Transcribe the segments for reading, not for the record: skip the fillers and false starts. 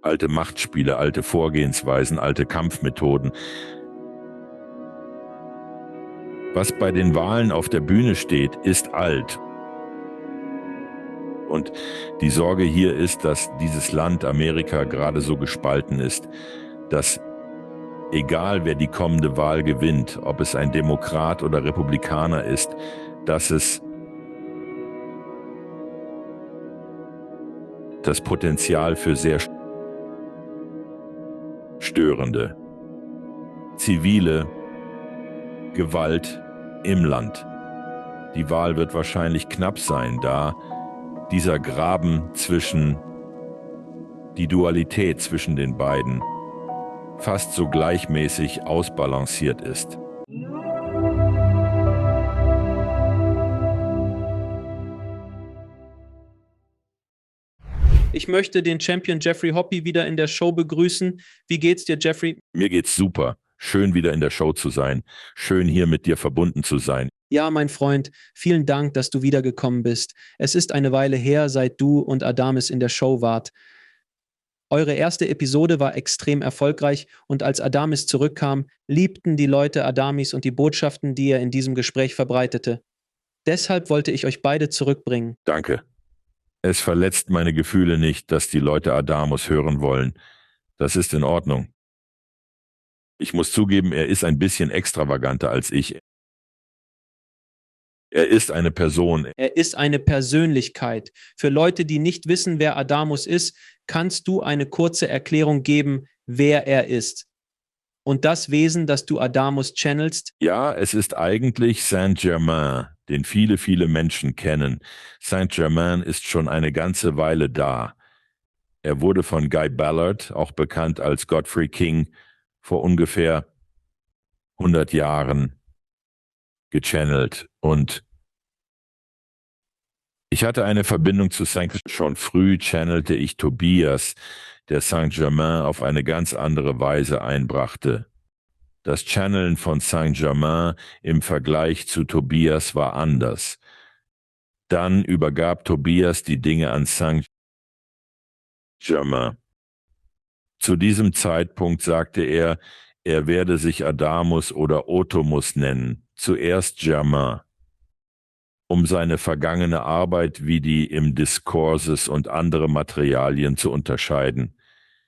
Alte Machtspiele, alte Vorgehensweisen, alte Kampfmethoden. Was bei den Wahlen auf der Bühne steht, ist alt. Und die Sorge hier ist, dass dieses Land Amerika gerade so gespalten ist, dass egal wer die kommende Wahl gewinnt, ob es ein Demokrat oder Republikaner ist, dass es das Potenzial für sehr störende, zivile Gewalt im Land. Die Wahl wird wahrscheinlich knapp sein, da dieser Graben zwischen, die Dualität zwischen den beiden fast so gleichmäßig ausbalanciert ist. Ich möchte den Champion Jeffrey Hoppe wieder in der Show begrüßen. Wie geht's dir, Jeffrey? Mir geht's super. Schön wieder in der Show zu sein. Schön hier mit dir verbunden zu sein. Ja, mein Freund, vielen Dank, dass du wiedergekommen bist. Es ist eine Weile her, seit du und Adamis in der Show wart. Eure erste Episode war extrem erfolgreich und als Adamis zurückkam, liebten die Leute Adamis und die Botschaften, die er in diesem Gespräch verbreitete. Deshalb wollte ich euch beide zurückbringen. Danke. Es verletzt meine Gefühle nicht, dass die Leute Adamus hören wollen. Das ist in Ordnung. Ich muss zugeben, er ist ein bisschen extravaganter als ich. Er ist eine Person. Er ist eine Persönlichkeit. Für Leute, die nicht wissen, wer Adamus ist, kannst du eine kurze Erklärung geben, wer er ist. Und das Wesen, das du Adamus channelst? Ja, es ist eigentlich Saint-Germain, den viele, viele Menschen kennen. Saint-Germain ist schon eine ganze Weile da. Er wurde von Guy Ballard, auch bekannt als Godfrey King, vor ungefähr 100 Jahren gechannelt. Und ich hatte eine Verbindung zu Saint-Germain. Schon früh channelte ich Tobias, der Saint-Germain auf eine ganz andere Weise einbrachte. Das Channeln von Saint-Germain im Vergleich zu Tobias war anders. Dann übergab Tobias die Dinge an Saint-Germain. Zu diesem Zeitpunkt sagte er, er werde sich Adamus oder Otomus nennen, zuerst Germain, um seine vergangene Arbeit wie die im Discourses und andere Materialien zu unterscheiden.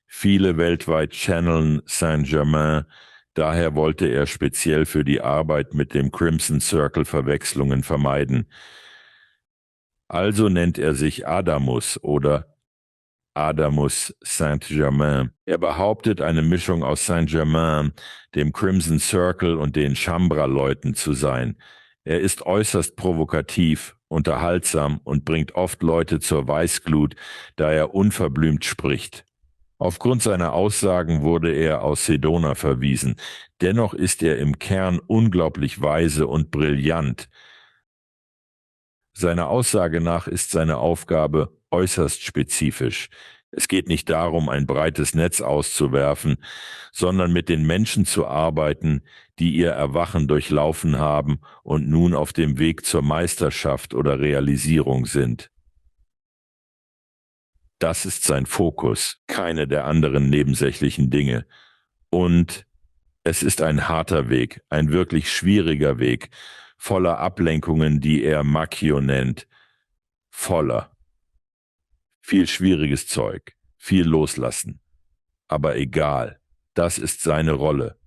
Viele weltweit channeln Saint-Germain, daher wollte er speziell für die Arbeit mit dem Crimson Circle Verwechslungen vermeiden. Also nennt er sich Adamus oder Adamus Saint-Germain. Er behauptet, eine Mischung aus Saint-Germain, dem Crimson Circle und den Shambra-Leuten zu sein. Er ist äußerst provokativ, unterhaltsam und bringt oft Leute zur Weißglut, da er unverblümt spricht. Aufgrund seiner Aussagen wurde er aus Sedona verwiesen. Dennoch ist er im Kern unglaublich weise und brillant. Seiner Aussage nach ist seine Aufgabe äußerst spezifisch. Es geht nicht darum, ein breites Netz auszuwerfen, sondern mit den Menschen zu arbeiten, die ihr Erwachen durchlaufen haben und nun auf dem Weg zur Meisterschaft oder Realisierung sind. Das ist sein Fokus, keine der anderen nebensächlichen Dinge. Und es ist ein harter Weg, ein wirklich schwieriger Weg, voller Ablenkungen, die er Makio nennt. Voller. Viel schwieriges Zeug, viel loslassen. Aber egal, das ist seine Rolle.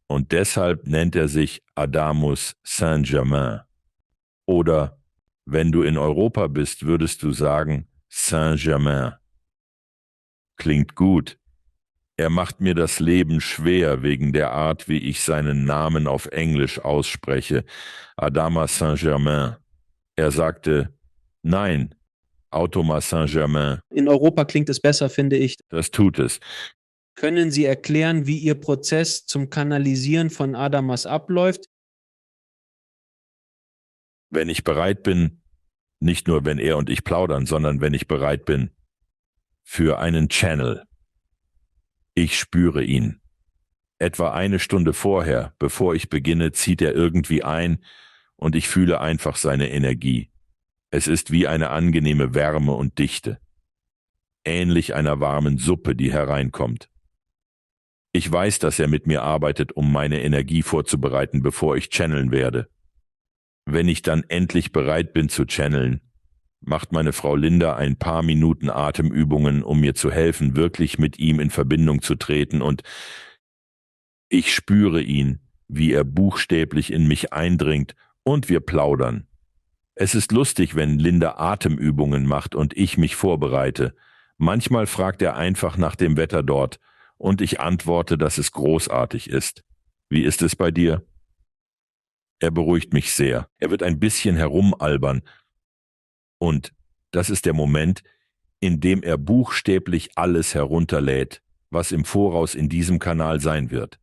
Und deshalb nennt er sich Adamus Saint-Germain. Oder, wenn du in Europa bist, würdest du sagen Saint-Germain. Klingt gut. Er macht mir das Leben schwer wegen der Art, wie ich seinen Namen auf Englisch ausspreche. Adama Saint-Germain. Er sagte, nein, Automa Saint-Germain. In Europa klingt es besser, finde ich. Das tut es. Können Sie erklären, wie Ihr Prozess zum Kanalisieren von Adamas abläuft? Wenn ich bereit bin, nicht nur wenn er und ich plaudern, sondern wenn ich bereit bin für einen Channel. Ich spüre ihn. Etwa eine Stunde vorher, bevor ich beginne, zieht er irgendwie ein und ich fühle einfach seine Energie. Es ist wie eine angenehme Wärme und Dichte. ähnlich einer warmen Suppe, die hereinkommt. Ich weiß, dass er mit mir arbeitet, um meine Energie vorzubereiten, bevor ich channeln werde. Wenn ich dann endlich bereit bin zu channeln, macht meine Frau Linda ein paar Minuten Atemübungen, um mir zu helfen, wirklich mit ihm in Verbindung zu treten, und ich spüre ihn, wie er buchstäblich in mich eindringt, und wir plaudern. Es ist lustig, wenn Linda Atemübungen macht und ich mich vorbereite. Manchmal fragt er einfach nach dem Wetter dort, und ich antworte, dass es großartig ist. Wie ist es bei dir? Er beruhigt mich sehr. Er wird ein bisschen herumalbern. Und das ist der Moment, in dem er buchstäblich alles herunterlädt, was im Voraus in diesem Kanal sein wird.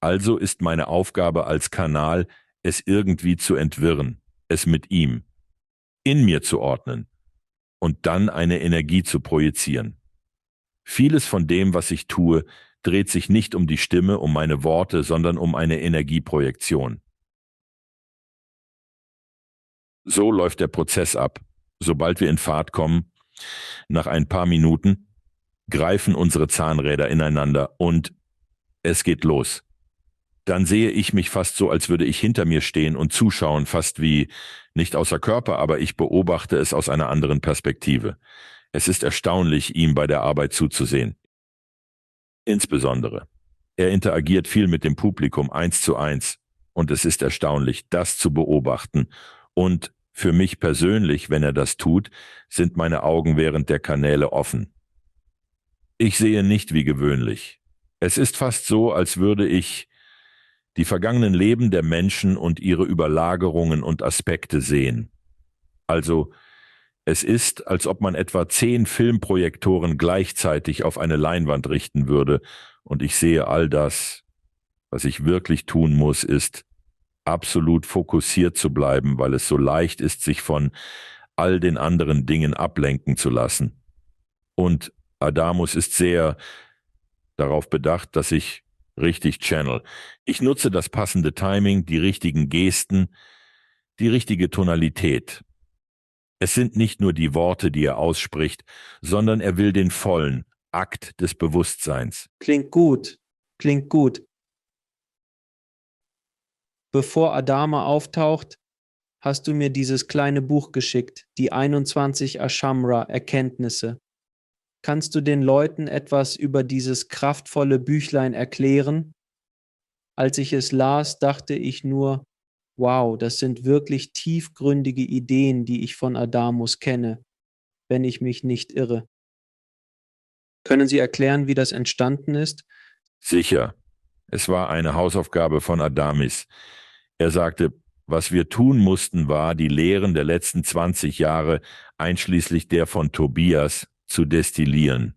Also ist meine Aufgabe als Kanal, es irgendwie zu entwirren, es mit ihm, in mir zu ordnen und dann eine Energie zu projizieren. Vieles von dem, was ich tue, dreht sich nicht um die Stimme, um meine Worte, sondern um eine Energieprojektion. So läuft der Prozess ab. Sobald wir in Fahrt kommen, nach ein paar Minuten, greifen unsere Zahnräder ineinander und es geht los. Dann sehe ich mich fast so, als würde ich hinter mir stehen und zuschauen, fast wie nicht außer Körper, aber ich beobachte es aus einer anderen Perspektive. Es ist erstaunlich, ihm bei der Arbeit zuzusehen. Insbesondere, er interagiert viel mit dem Publikum 1:1, und es ist erstaunlich, das zu beobachten. Und für mich persönlich, wenn er das tut, sind meine Augen während der Kanäle offen. Ich sehe nicht wie gewöhnlich. Es ist fast so, als würde ich die vergangenen Leben der Menschen und ihre Überlagerungen und Aspekte sehen. Also, es ist, als ob man etwa 10 Filmprojektoren gleichzeitig auf eine Leinwand richten würde, und ich sehe all das. Was ich wirklich tun muss, ist, absolut fokussiert zu bleiben, weil es so leicht ist, sich von all den anderen Dingen ablenken zu lassen. Und Adamus ist sehr darauf bedacht, dass ich richtig channel. Ich nutze das passende Timing, die richtigen Gesten, die richtige Tonalität. Es sind nicht nur die Worte, die er ausspricht, sondern er will den vollen Akt des Bewusstseins. Klingt gut, klingt gut. Bevor Adama auftaucht, hast du mir dieses kleine Buch geschickt, die 21 Ashamra Erkenntnisse. Kannst du den Leuten etwas über dieses kraftvolle Büchlein erklären? Als ich es las, dachte ich nur, wow, das sind wirklich tiefgründige Ideen, die ich von Adamus kenne, wenn ich mich nicht irre. Können Sie erklären, wie das entstanden ist? Sicher, es war eine Hausaufgabe von Adamis. Er sagte, was wir tun mussten, war, die Lehren der letzten 20 Jahre, einschließlich der von Tobias, zu destillieren.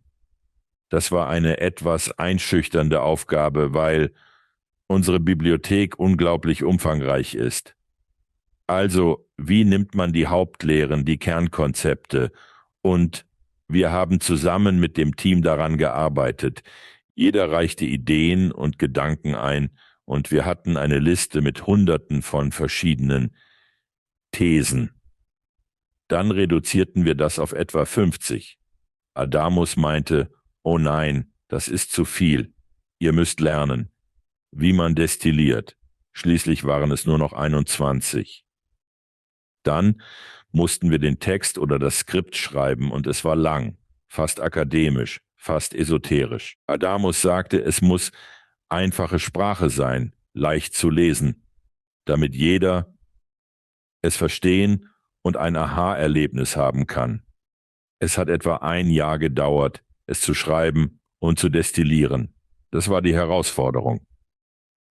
Das war eine etwas einschüchternde Aufgabe, weil unsere Bibliothek unglaublich umfangreich ist. Also, wie nimmt man die Hauptlehren, die Kernkonzepte? Und wir haben zusammen mit dem Team daran gearbeitet. Jeder reichte Ideen und Gedanken ein, und wir hatten eine Liste mit Hunderten von verschiedenen Thesen. Dann reduzierten wir das auf etwa 50. Adamus meinte, oh nein, das ist zu viel. Ihr müsst lernen, wie man destilliert. Schließlich waren es nur noch 21. Dann mussten wir den Text oder das Skript schreiben, und es war lang, fast akademisch, fast esoterisch. Adamus sagte, es muss einfache Sprache sein, leicht zu lesen, damit jeder es verstehen und ein Aha-Erlebnis haben kann. Es hat etwa 1 Jahr gedauert, es zu schreiben und zu destillieren. Das war die Herausforderung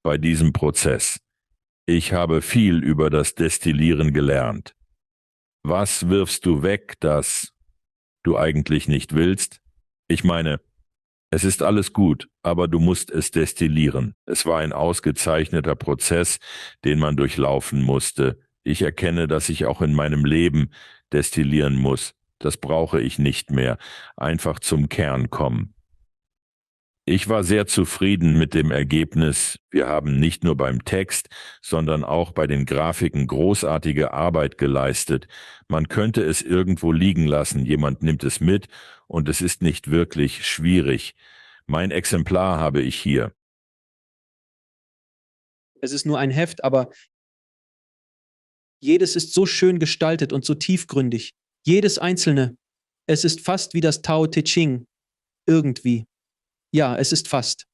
bei diesem Prozess. Ich habe viel über das Destillieren gelernt. Was wirfst du weg, das du eigentlich nicht willst? Ich meine, es ist alles gut, aber du musst es destillieren. Es war ein ausgezeichneter Prozess, den man durchlaufen musste. Ich erkenne, dass ich auch in meinem Leben destillieren muss. Das brauche ich nicht mehr. Einfach zum Kern kommen. Ich war sehr zufrieden mit dem Ergebnis. Wir haben nicht nur beim Text, sondern auch bei den Grafiken großartige Arbeit geleistet. Man könnte es irgendwo liegen lassen, jemand nimmt es mit und es ist nicht wirklich schwierig. Mein Exemplar habe ich hier. Es ist nur ein Heft, aber jedes ist so schön gestaltet und so tiefgründig. Jedes einzelne. Es ist fast wie das Tao Te Ching. Irgendwie. Ja, es ist fast.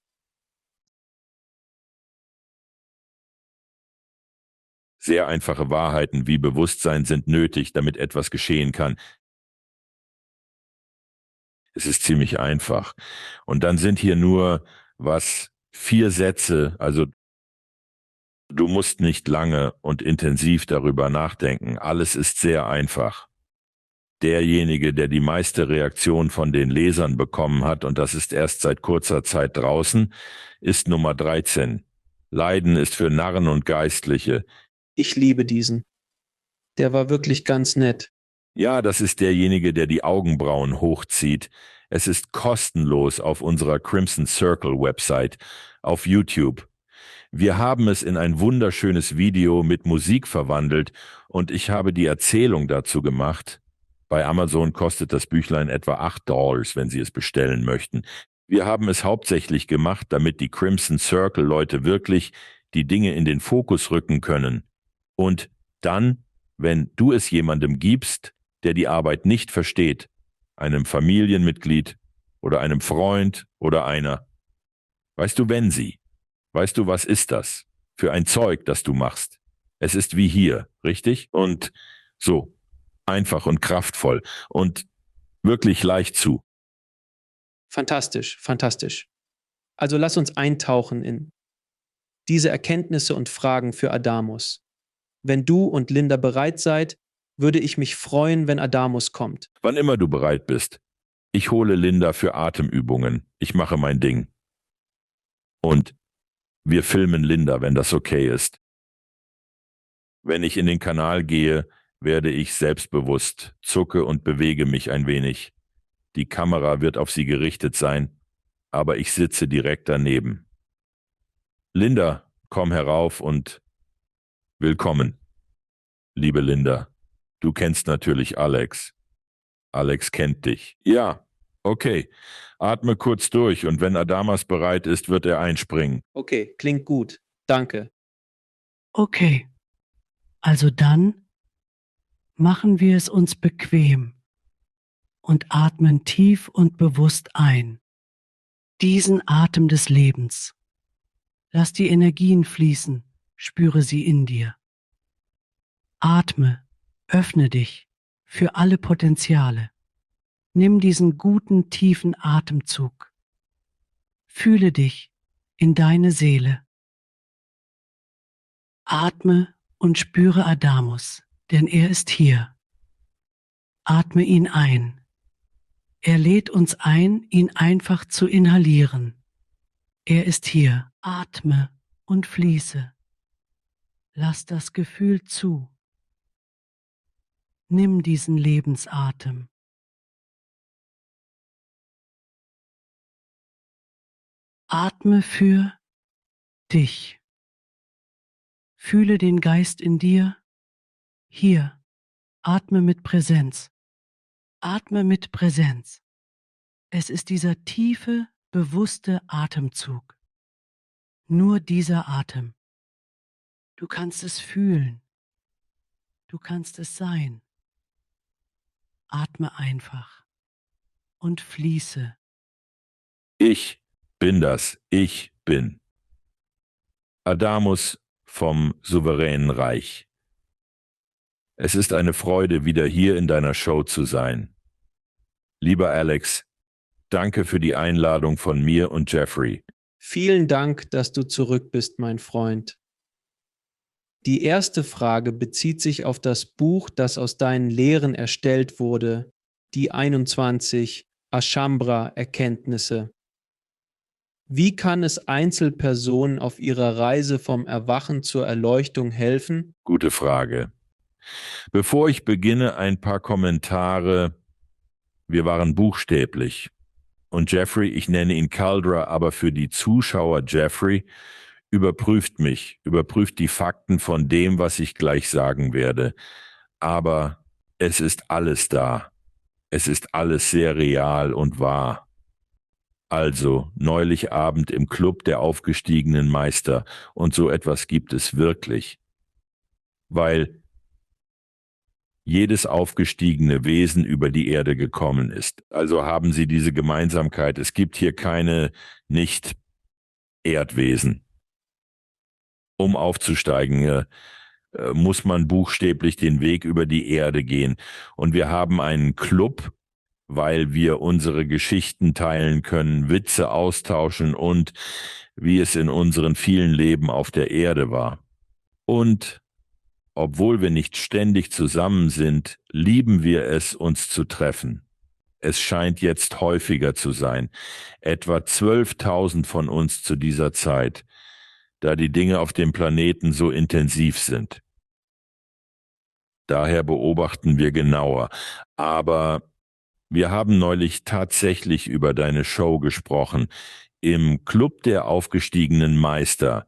Sehr einfache Wahrheiten wie Bewusstsein sind nötig, damit etwas geschehen kann. Es ist ziemlich einfach. Und dann sind hier nur 4 Sätze, also du musst nicht lange und intensiv darüber nachdenken. Alles ist sehr einfach. Derjenige, der die meiste Reaktion von den Lesern bekommen hat, und das ist erst seit kurzer Zeit draußen, ist Nummer 13. Leiden ist für Narren und Geistliche. Ich liebe diesen. Der war wirklich ganz nett. Ja, das ist derjenige, der die Augenbrauen hochzieht. Es ist kostenlos auf unserer Crimson Circle Website, auf YouTube. Wir haben es in ein wunderschönes Video mit Musik verwandelt und ich habe die Erzählung dazu gemacht. Bei Amazon kostet das Büchlein etwa $8, wenn Sie es bestellen möchten. Wir haben es hauptsächlich gemacht, damit die Crimson Circle Leute wirklich die Dinge in den Fokus rücken können. Und dann, wenn du es jemandem gibst, der die Arbeit nicht versteht, einem Familienmitglied oder einem Freund oder einer, weißt du, weißt du, was ist das für ein Zeug, das du machst? Es ist wie hier, richtig? Und so, einfach und kraftvoll und wirklich leicht zu. Fantastisch, fantastisch. Also lass uns eintauchen in diese Erkenntnisse und Fragen für Adamus. Wenn du und Linda bereit seid, würde ich mich freuen, wenn Adamus kommt. Wann immer du bereit bist. Ich hole Linda für Atemübungen. Ich mache mein Ding. Und wir filmen Linda, wenn das okay ist. Wenn ich in den Kanal gehe, werde ich selbstbewusst, zucke und bewege mich ein wenig. Die Kamera wird auf sie gerichtet sein, aber ich sitze direkt daneben. Linda, komm herauf und willkommen. Liebe Linda, du kennst natürlich Alex. Alex kennt dich. Ja, okay. Atme kurz durch und wenn Adamas bereit ist, wird er einspringen. Okay, klingt gut. Danke. Okay, also dann machen wir es uns bequem und atmen tief und bewusst ein. Diesen Atem des Lebens. Lass die Energien fließen, spüre sie in dir. Atme, öffne dich für alle Potenziale. Nimm diesen guten, tiefen Atemzug. Fühle dich in deine Seele. Atme und spüre Adamus, denn er ist hier. Atme ihn ein. Er lädt uns ein, ihn einfach zu inhalieren. Er ist hier. Atme und fließe. Lass das Gefühl zu. Nimm diesen Lebensatem. Atme für dich. Fühle den Geist in dir. Hier. Atme mit Präsenz. Atme mit Präsenz. Es ist dieser tiefe, bewusste Atemzug. Nur dieser Atem. Du kannst es fühlen. Du kannst es sein. Atme einfach und fließe. Ich bin das. Ich bin. Adamus vom souveränen Reich. Es ist eine Freude, wieder hier in deiner Show zu sein. Lieber Alex, danke für die Einladung von mir und Jeffrey. Vielen Dank, dass du zurück bist, mein Freund. Die erste Frage bezieht sich auf das Buch, das aus deinen Lehren erstellt wurde, die 21 Ashambra-Erkenntnisse. Wie kann es Einzelpersonen auf ihrer Reise vom Erwachen zur Erleuchtung helfen? Gute Frage. Bevor ich beginne, ein paar Kommentare. Wir waren buchstäblich. Und Jeffrey, ich nenne ihn Caldra, aber für die Zuschauer Jeffrey, überprüft mich, überprüft die Fakten von dem, was ich gleich sagen werde. Aber es ist alles da. Es ist alles sehr real und wahr. Also, neulich Abend im Club der aufgestiegenen Meister, und so etwas gibt es wirklich. Weil jedes aufgestiegene Wesen über die Erde gekommen ist. Also haben sie diese Gemeinsamkeit. Es gibt hier keine Nicht-Erdwesen. Um aufzusteigen, muss man buchstäblich den Weg über die Erde gehen. Und wir haben einen Club, weil wir unsere Geschichten teilen können, Witze austauschen und wie es in unseren vielen Leben auf der Erde war. Und obwohl wir nicht ständig zusammen sind, lieben wir es, uns zu treffen. Es scheint jetzt häufiger zu sein. Etwa 12.000 von uns zu dieser Zeit, da die Dinge auf dem Planeten so intensiv sind. Daher beobachten wir genauer. Aber wir haben neulich tatsächlich über deine Show gesprochen, im Club der aufgestiegenen Meister.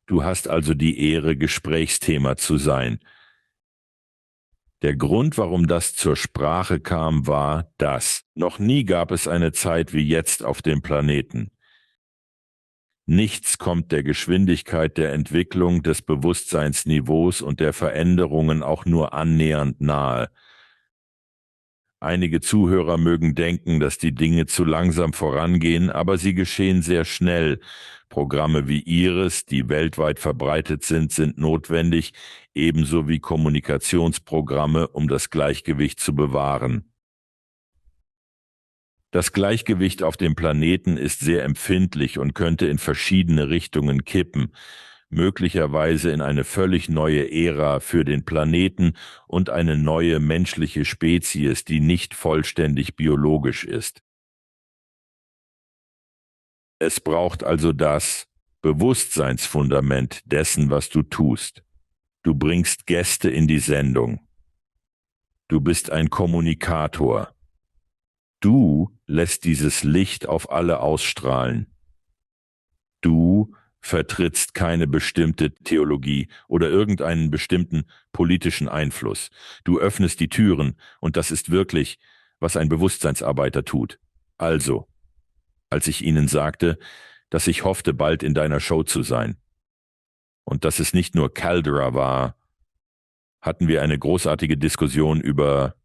Du hast also die Ehre, Gesprächsthema zu sein. Der Grund, warum das zur Sprache kam, war, dass noch nie gab es eine Zeit wie jetzt auf dem Planeten. Nichts kommt der Geschwindigkeit der Entwicklung des Bewusstseinsniveaus und der Veränderungen auch nur annähernd nahe. Einige Zuhörer mögen denken, dass die Dinge zu langsam vorangehen, aber sie geschehen sehr schnell. Programme wie Ihres, die weltweit verbreitet sind, sind notwendig, ebenso wie Kommunikationsprogramme, um das Gleichgewicht zu bewahren. Das Gleichgewicht auf dem Planeten ist sehr empfindlich und könnte in verschiedene Richtungen kippen, möglicherweise in eine völlig neue Ära für den Planeten und eine neue menschliche Spezies, die nicht vollständig biologisch ist. Es braucht also das Bewusstseinsfundament dessen, was du tust. Du bringst Gäste in die Sendung. Du bist ein Kommunikator. Du lässt dieses Licht auf alle ausstrahlen. Du vertrittst keine bestimmte Theologie oder irgendeinen bestimmten politischen Einfluss. Du öffnest die Türen und das ist wirklich, was ein Bewusstseinsarbeiter tut. Also, als ich Ihnen sagte, dass ich hoffte, bald in deiner Show zu sein und dass es nicht nur Caldera war, hatten wir eine großartige Diskussion über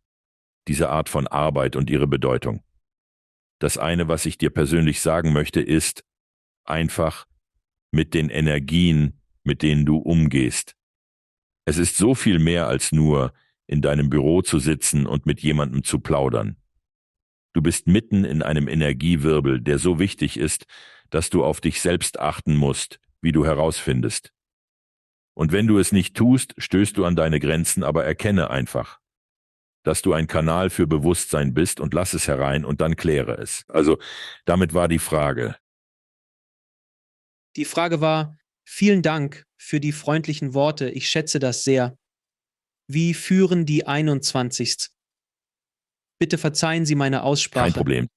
diese Art von Arbeit und ihre Bedeutung. Das eine, was ich dir persönlich sagen möchte, ist einfach mit den Energien, mit denen du umgehst. Es ist so viel mehr als nur in deinem Büro zu sitzen und mit jemandem zu plaudern. Du bist mitten in einem Energiewirbel, der so wichtig ist, dass du auf dich selbst achten musst, wie du herausfindest. Und wenn du es nicht tust, stößt du an deine Grenzen, aber erkenne einfach, dass du ein Kanal für Bewusstsein bist und lass es herein und dann kläre es. Also, damit war die Frage. Die Frage war, vielen Dank für die freundlichen Worte, ich schätze das sehr. Wie führen die 21. Bitte verzeihen Sie meine Aussprache. Kein Problem.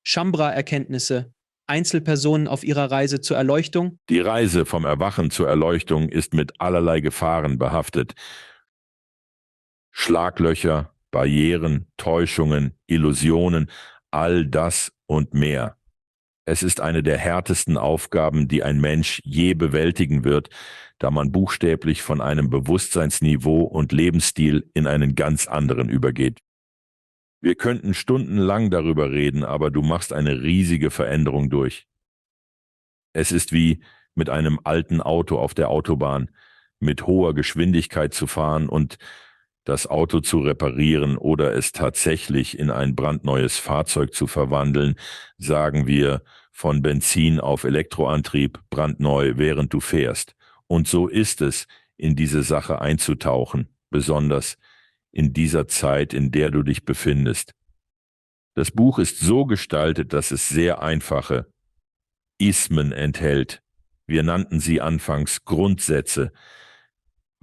Shambra-Erkenntnisse, Einzelpersonen auf ihrer Reise zur Erleuchtung? Die Reise vom Erwachen zur Erleuchtung ist mit allerlei Gefahren behaftet. Schlaglöcher, Barrieren, Täuschungen, Illusionen, all das und mehr. Es ist eine der härtesten Aufgaben, die ein Mensch je bewältigen wird, da man buchstäblich von einem Bewusstseinsniveau und Lebensstil in einen ganz anderen übergeht. Wir könnten stundenlang darüber reden, aber du machst eine riesige Veränderung durch. Es ist wie mit einem alten Auto auf der Autobahn, mit hoher Geschwindigkeit zu fahren und das Auto zu reparieren oder es tatsächlich in ein brandneues Fahrzeug zu verwandeln, sagen wir von Benzin auf Elektroantrieb, brandneu, während du fährst. Und so ist es, in diese Sache einzutauchen, besonders in dieser Zeit, in der du dich befindest. Das Buch ist so gestaltet, dass es sehr einfache Ismen enthält. Wir nannten sie anfangs Grundsätze,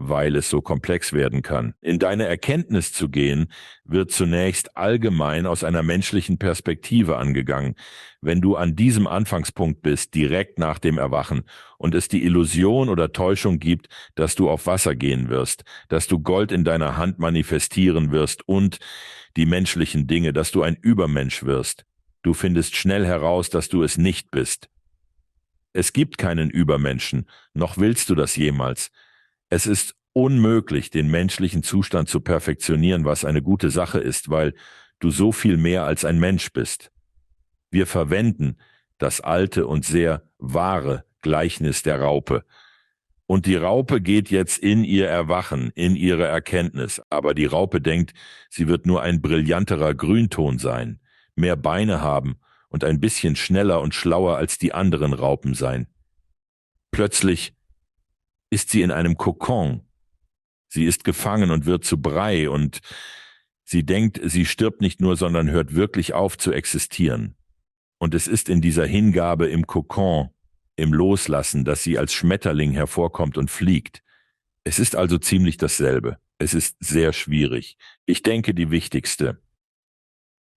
weil es so komplex werden kann. In deine Erkenntnis zu gehen, wird zunächst allgemein aus einer menschlichen Perspektive angegangen. Wenn du an diesem Anfangspunkt bist, direkt nach dem Erwachen, und es die Illusion oder Täuschung gibt, dass du auf Wasser gehen wirst, dass du Gold in deiner Hand manifestieren wirst und die menschlichen Dinge, dass du ein Übermensch wirst, du findest schnell heraus, dass du es nicht bist. Es gibt keinen Übermenschen, noch willst du das jemals. Es ist unmöglich, den menschlichen Zustand zu perfektionieren, was eine gute Sache ist, weil du so viel mehr als ein Mensch bist. Wir verwenden das alte und sehr wahre Gleichnis der Raupe. Und die Raupe geht jetzt in ihr Erwachen, in ihre Erkenntnis. Aber die Raupe denkt, sie wird nur ein brillanterer Grünton sein, mehr Beine haben und ein bisschen schneller und schlauer als die anderen Raupen sein. Plötzlich ist sie in einem Kokon. Sie ist gefangen und wird zu Brei und sie denkt, sie stirbt nicht nur, sondern hört wirklich auf zu existieren. Und es ist in dieser Hingabe im Kokon, im Loslassen, dass sie als Schmetterling hervorkommt und fliegt. Es ist also ziemlich dasselbe. Es ist sehr schwierig. Ich denke, die wichtigste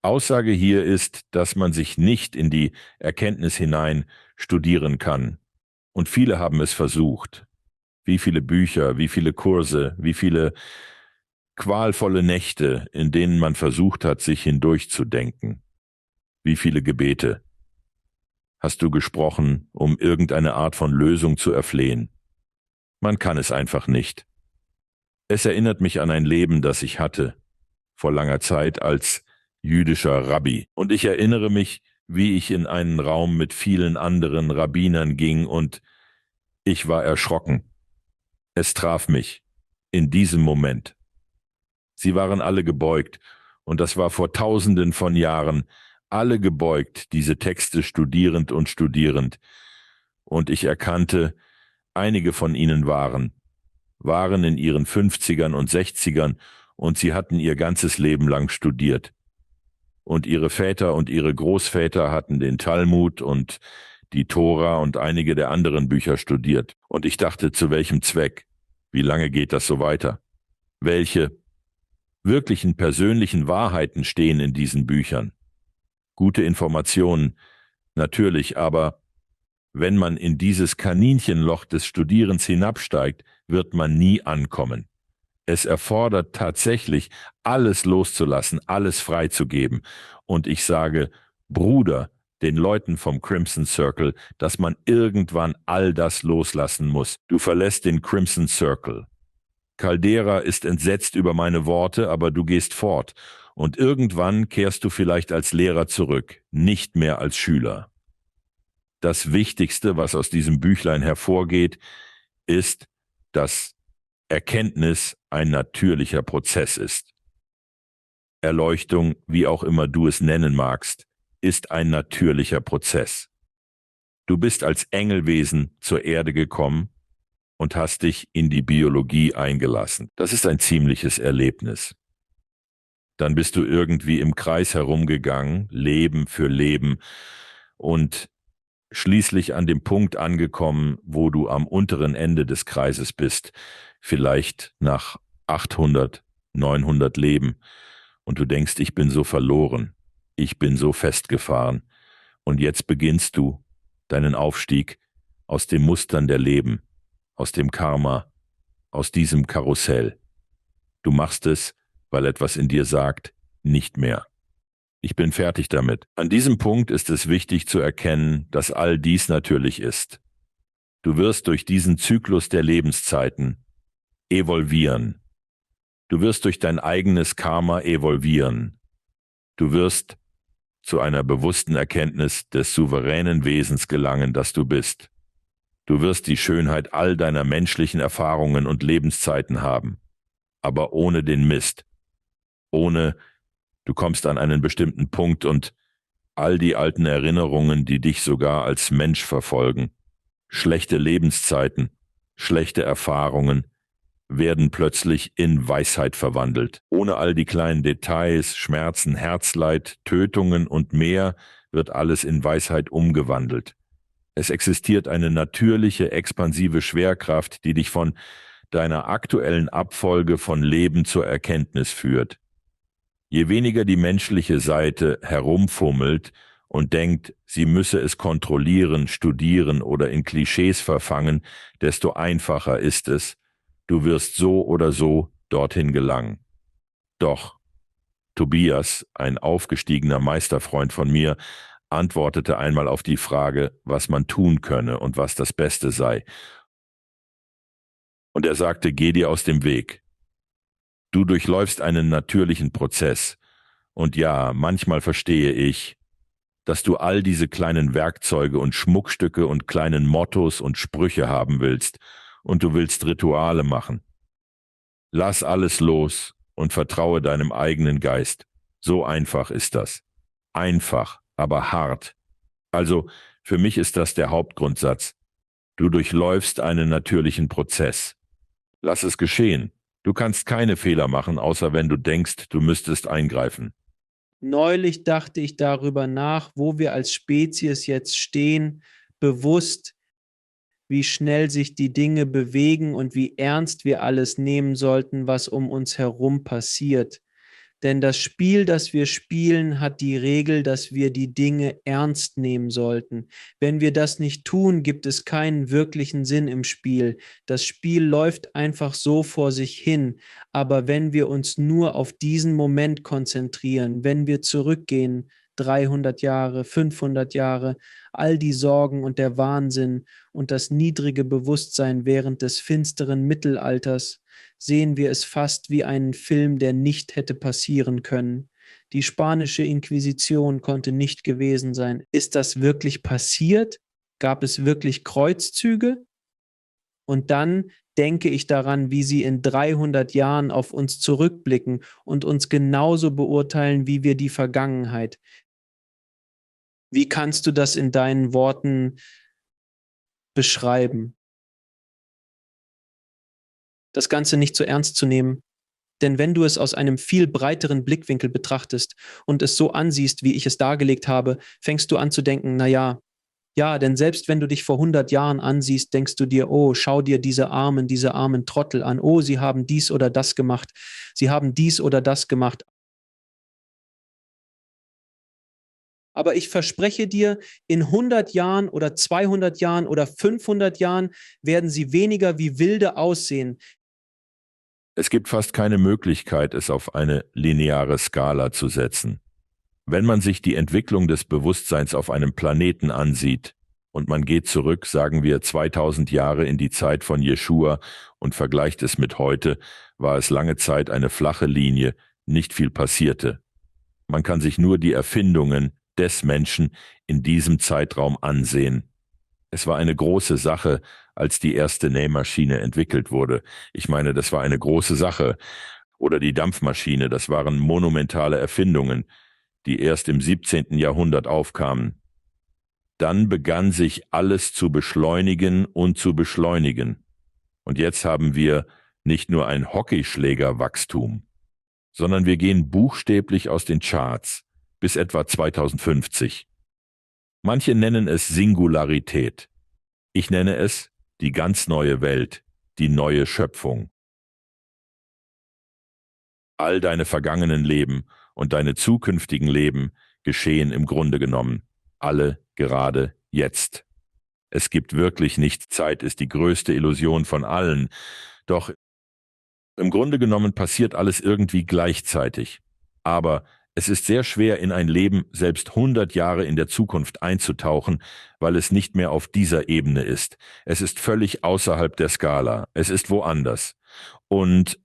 Aussage hier ist, dass man sich nicht in die Erkenntnis hinein studieren kann. Und viele haben es versucht. Wie viele Bücher, wie viele Kurse, wie viele qualvolle Nächte, in denen man versucht hat, sich hindurchzudenken. Wie viele Gebete hast du gesprochen, um irgendeine Art von Lösung zu erflehen? Man kann es einfach nicht. Es erinnert mich an ein Leben, das ich hatte, vor langer Zeit als jüdischer Rabbi. Und ich erinnere mich, wie ich in einen Raum mit vielen anderen Rabbinern ging und ich war erschrocken. Es traf mich in diesem Moment. Sie waren alle gebeugt, und das war vor Tausenden von Jahren, alle gebeugt, diese Texte studierend und studierend. Und ich erkannte, einige von ihnen waren in ihren 50ern und 60ern, und sie hatten ihr ganzes Leben lang studiert. Und ihre Väter und ihre Großväter hatten den Talmud und die Tora und einige der anderen Bücher studiert. Und ich dachte, zu welchem Zweck? Wie lange geht das so weiter? Welche wirklichen persönlichen Wahrheiten stehen in diesen Büchern? Gute Informationen, natürlich, aber wenn man in dieses Kaninchenloch des Studierens hinabsteigt, wird man nie ankommen. Es erfordert tatsächlich, alles loszulassen, alles freizugeben. Und ich sage, Bruder, den Leuten vom Crimson Circle, dass man irgendwann all das loslassen muss. Du verlässt den Crimson Circle. Caldera ist entsetzt über meine Worte, aber du gehst fort. Und irgendwann kehrst du vielleicht als Lehrer zurück, nicht mehr als Schüler. Das Wichtigste, was aus diesem Büchlein hervorgeht, ist, dass Erkenntnis ein natürlicher Prozess ist. Erleuchtung, wie auch immer du es nennen magst, ist ein natürlicher Prozess. Du bist als Engelwesen zur Erde gekommen und hast dich in die Biologie eingelassen. Das ist ein ziemliches Erlebnis. Dann bist du irgendwie im Kreis herumgegangen, Leben für Leben, und schließlich an dem Punkt angekommen, wo du am unteren Ende des Kreises bist, vielleicht nach 800, 900 Leben, und du denkst, ich bin so verloren, ich bin so festgefahren, und jetzt beginnst du deinen Aufstieg aus den Mustern der Leben, aus dem Karma, aus diesem Karussell. Du machst es, weil etwas in dir sagt, nicht mehr. Ich bin fertig damit. An diesem Punkt ist es wichtig zu erkennen, dass all dies natürlich ist. Du wirst durch diesen Zyklus der Lebenszeiten evolvieren. Du wirst durch dein eigenes Karma evolvieren. Du wirst zu einer bewussten Erkenntnis des souveränen Wesens gelangen, das du bist. Du wirst die Schönheit all deiner menschlichen Erfahrungen und Lebenszeiten haben, aber ohne den Mist. Du kommst an einen bestimmten Punkt und all die alten Erinnerungen, die dich sogar als Mensch verfolgen, schlechte Lebenszeiten, schlechte Erfahrungen, werden plötzlich in Weisheit verwandelt. Ohne all die kleinen Details, Schmerzen, Herzleid, Tötungen und mehr wird alles in Weisheit umgewandelt. Es existiert eine natürliche, expansive Schwerkraft, die dich von deiner aktuellen Abfolge von Leben zur Erkenntnis führt. Je weniger die menschliche Seite herumfummelt und denkt, sie müsse es kontrollieren, studieren oder in Klischees verfangen, desto einfacher ist es. Du wirst so oder so dorthin gelangen. Doch Tobias, ein aufgestiegener Meisterfreund von mir, antwortete einmal auf die Frage, was man tun könne und was das Beste sei. Und er sagte, geh dir aus dem Weg. Du durchläufst einen natürlichen Prozess. Und ja, manchmal verstehe ich, dass du all diese kleinen Werkzeuge und Schmuckstücke und kleinen Mottos und Sprüche haben willst und du willst Rituale machen. Lass alles los und vertraue deinem eigenen Geist. So einfach ist das. Einfach, aber hart. Also, für mich ist das der Hauptgrundsatz. Du durchläufst einen natürlichen Prozess. Lass es geschehen. Du kannst keine Fehler machen, außer wenn du denkst, du müsstest eingreifen. Neulich dachte ich darüber nach, wo wir als Spezies jetzt stehen, bewusst, wie schnell sich die Dinge bewegen und wie ernst wir alles nehmen sollten, was um uns herum passiert. Denn das Spiel, das wir spielen, hat die Regel, dass wir die Dinge ernst nehmen sollten. Wenn wir das nicht tun, gibt es keinen wirklichen Sinn im Spiel. Das Spiel läuft einfach so vor sich hin. Aber wenn wir uns nur auf diesen Moment konzentrieren, wenn wir zurückgehen, 300 Jahre, 500 Jahre, all die Sorgen und der Wahnsinn und das niedrige Bewusstsein während des finsteren Mittelalters, sehen wir es fast wie einen Film, der nicht hätte passieren können. Die spanische Inquisition konnte nicht gewesen sein. Ist das wirklich passiert? Gab es wirklich Kreuzzüge? Und dann denke ich daran, wie sie in 300 Jahren auf uns zurückblicken und uns genauso beurteilen, wie wir die Vergangenheit. Wie kannst du das in deinen Worten beschreiben? Das Ganze nicht so ernst zu nehmen. Denn wenn du es aus einem viel breiteren Blickwinkel betrachtest und es so ansiehst, wie ich es dargelegt habe, fängst du an zu denken, naja, ja, denn selbst wenn du dich vor 100 Jahren ansiehst, denkst du dir, oh, schau dir diese armen Trottel an, oh, sie haben dies oder das gemacht, sie haben dies oder das gemacht. Aber ich verspreche dir, in 100 Jahren oder 200 Jahren oder 500 Jahren werden sie weniger wie Wilde aussehen. Es gibt fast keine Möglichkeit, es auf eine lineare Skala zu setzen. Wenn man sich die Entwicklung des Bewusstseins auf einem Planeten ansieht und man geht zurück, sagen wir 2000 Jahre in die Zeit von Jeschua und vergleicht es mit heute, war es lange Zeit eine flache Linie, nicht viel passierte. Man kann sich nur die Erfindungen des Menschen in diesem Zeitraum ansehen. Es war eine große Sache, als die erste Nähmaschine entwickelt wurde. Ich meine, das war eine große Sache. Oder die Dampfmaschine, das waren monumentale Erfindungen, die erst im 17. Jahrhundert aufkamen. Dann begann sich alles zu beschleunigen und zu beschleunigen. Und jetzt haben wir nicht nur ein Hockeyschlägerwachstum, sondern wir gehen buchstäblich aus den Charts bis etwa 2050. Manche nennen es Singularität. Ich nenne es die ganz neue Welt, die neue Schöpfung. All deine vergangenen Leben und deine zukünftigen Leben geschehen im Grunde genommen alle gerade jetzt. Es gibt wirklich nichts. Zeit ist die größte Illusion von allen. Doch im Grunde genommen passiert alles irgendwie gleichzeitig. Aber es ist sehr schwer, in ein Leben selbst 100 Jahre in der Zukunft einzutauchen, weil es nicht mehr auf dieser Ebene ist. Es ist völlig außerhalb der Skala. Es ist woanders. Und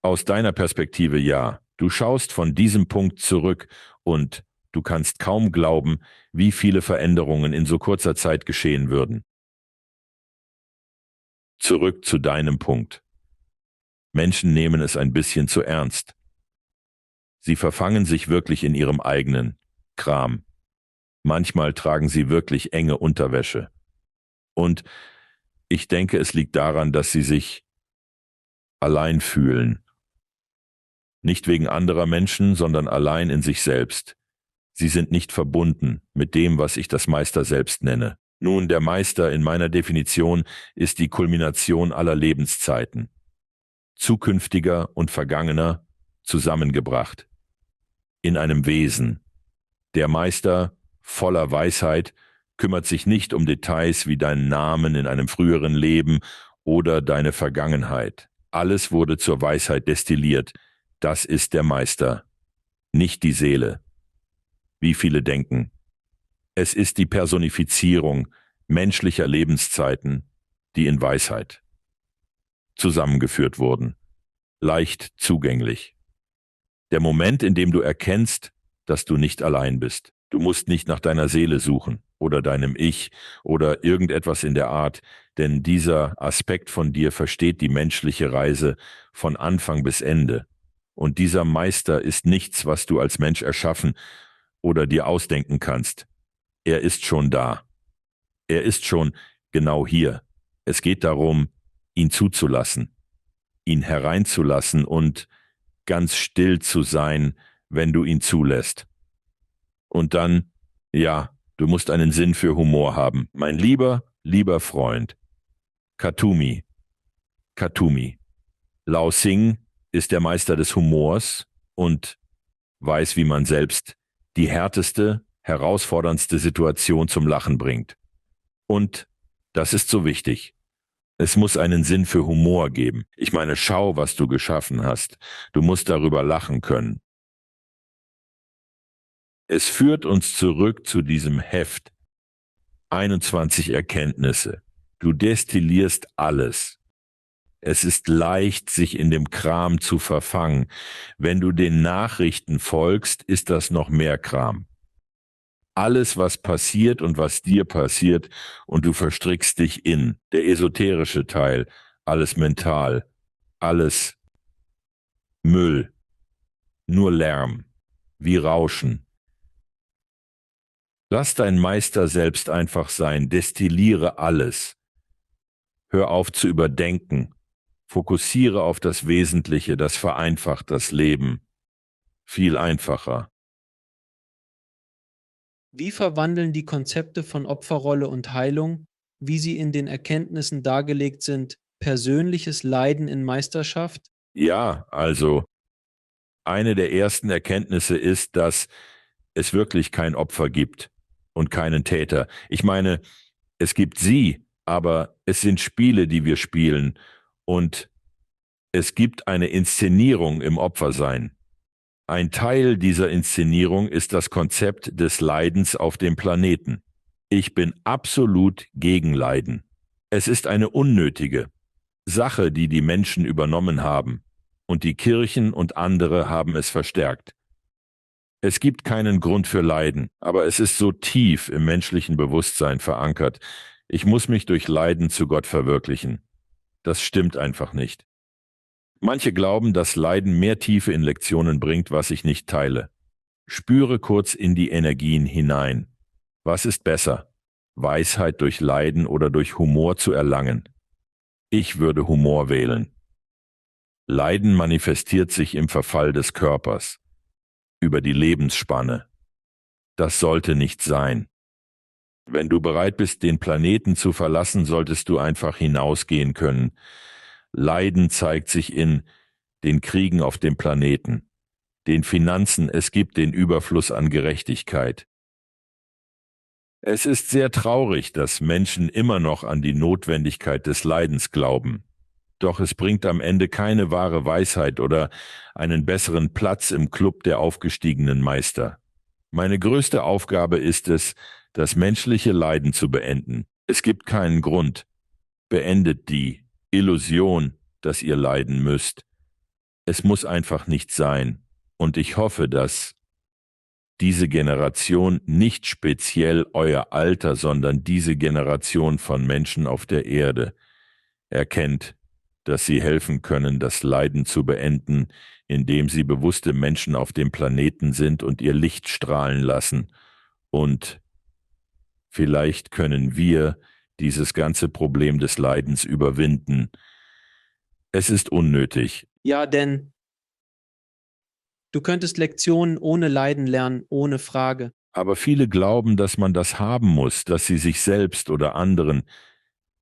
aus deiner Perspektive ja, du schaust von diesem Punkt zurück und du kannst kaum glauben, wie viele Veränderungen in so kurzer Zeit geschehen würden. Zurück zu deinem Punkt. Menschen nehmen es ein bisschen zu ernst. Sie verfangen sich wirklich in ihrem eigenen Kram. Manchmal tragen sie wirklich enge Unterwäsche. Und ich denke, es liegt daran, dass sie sich allein fühlen. Nicht wegen anderer Menschen, sondern allein in sich selbst. Sie sind nicht verbunden mit dem, was ich das Meister selbst nenne. Nun, der Meister in meiner Definition ist die Kulmination aller Lebenszeiten, zukünftiger und vergangener, zusammengebracht, in einem Wesen. Der Meister, voller Weisheit, kümmert sich nicht um Details wie deinen Namen in einem früheren Leben oder deine Vergangenheit. Alles wurde zur Weisheit destilliert. Das ist der Meister, nicht die Seele, wie viele denken. Es ist die Personifizierung menschlicher Lebenszeiten, die in Weisheit zusammengeführt wurden, leicht zugänglich. Der Moment, in dem du erkennst, dass du nicht allein bist. Du musst nicht nach deiner Seele suchen oder deinem Ich oder irgendetwas in der Art, denn dieser Aspekt von dir versteht die menschliche Reise von Anfang bis Ende. Und dieser Meister ist nichts, was du als Mensch erschaffen oder dir ausdenken kannst. Er ist schon da. Er ist schon genau hier. Es geht darum, ihn zuzulassen, ihn hereinzulassen und ganz still zu sein, wenn du ihn zulässt. Und dann, ja, du musst einen Sinn für Humor haben. Mein lieber Freund. Katumi. Lao Sing ist der Meister des Humors und weiß, wie man selbst die härteste, herausforderndste Situation zum Lachen bringt. Und das ist so wichtig. Es muss einen Sinn für Humor geben. Ich meine, schau, was du geschaffen hast. Du musst darüber lachen können. Es führt uns zurück zu diesem Heft. 21 Erkenntnisse. Du destillierst alles. Es ist leicht, sich in dem Kram zu verfangen. Wenn du den Nachrichten folgst, ist das noch mehr Kram. Alles, was passiert und was dir passiert, und du verstrickst dich in der esoterische Teil, alles mental, alles Müll, nur Lärm, wie Rauschen. Lass dein Meister selbst einfach sein, destilliere alles. Hör auf zu überdenken, fokussiere auf das Wesentliche, das vereinfacht das Leben. Viel einfacher. Wie verwandeln die Konzepte von Opferrolle und Heilung, wie sie in den Erkenntnissen dargelegt sind, persönliches Leiden in Meisterschaft? Ja, also eine der ersten Erkenntnisse ist, dass es wirklich kein Opfer gibt und keinen Täter. Ich meine, es gibt sie, aber es sind Spiele, die wir spielen, und es gibt eine Inszenierung im Opfersein. Ein Teil dieser Inszenierung ist das Konzept des Leidens auf dem Planeten. Ich bin absolut gegen Leiden. Es ist eine unnötige Sache, die die Menschen übernommen haben, und die Kirchen und andere haben es verstärkt. Es gibt keinen Grund für Leiden, aber es ist so tief im menschlichen Bewusstsein verankert. Ich muss mich durch Leiden zu Gott verwirklichen. Das stimmt einfach nicht. Manche glauben, dass Leiden mehr Tiefe in Lektionen bringt, was ich nicht teile. Spüre kurz in die Energien hinein. Was ist besser? Weisheit durch Leiden oder durch Humor zu erlangen? Ich würde Humor wählen. Leiden manifestiert sich im Verfall des Körpers, über die Lebensspanne. Das sollte nicht sein. Wenn du bereit bist, den Planeten zu verlassen, solltest du einfach hinausgehen können. Leiden zeigt sich in den Kriegen auf dem Planeten, den Finanzen, es gibt den Überfluss an Gerechtigkeit. Es ist sehr traurig, dass Menschen immer noch an die Notwendigkeit des Leidens glauben. Doch es bringt am Ende keine wahre Weisheit oder einen besseren Platz im Club der aufgestiegenen Meister. Meine größte Aufgabe ist es, das menschliche Leiden zu beenden. Es gibt keinen Grund. Beendet die Illusion, dass ihr leiden müsst. Es muss einfach nicht sein. Und ich hoffe, dass diese Generation, nicht speziell euer Alter, sondern diese Generation von Menschen auf der Erde, erkennt, dass sie helfen können, das Leiden zu beenden, indem sie bewusste Menschen auf dem Planeten sind und ihr Licht strahlen lassen. Und vielleicht können wir dieses ganze Problem des Leidens überwinden. Es ist unnötig. Ja, denn du könntest Lektionen ohne Leiden lernen, ohne Frage. Aber viele glauben, dass man das haben muss, dass sie sich selbst oder anderen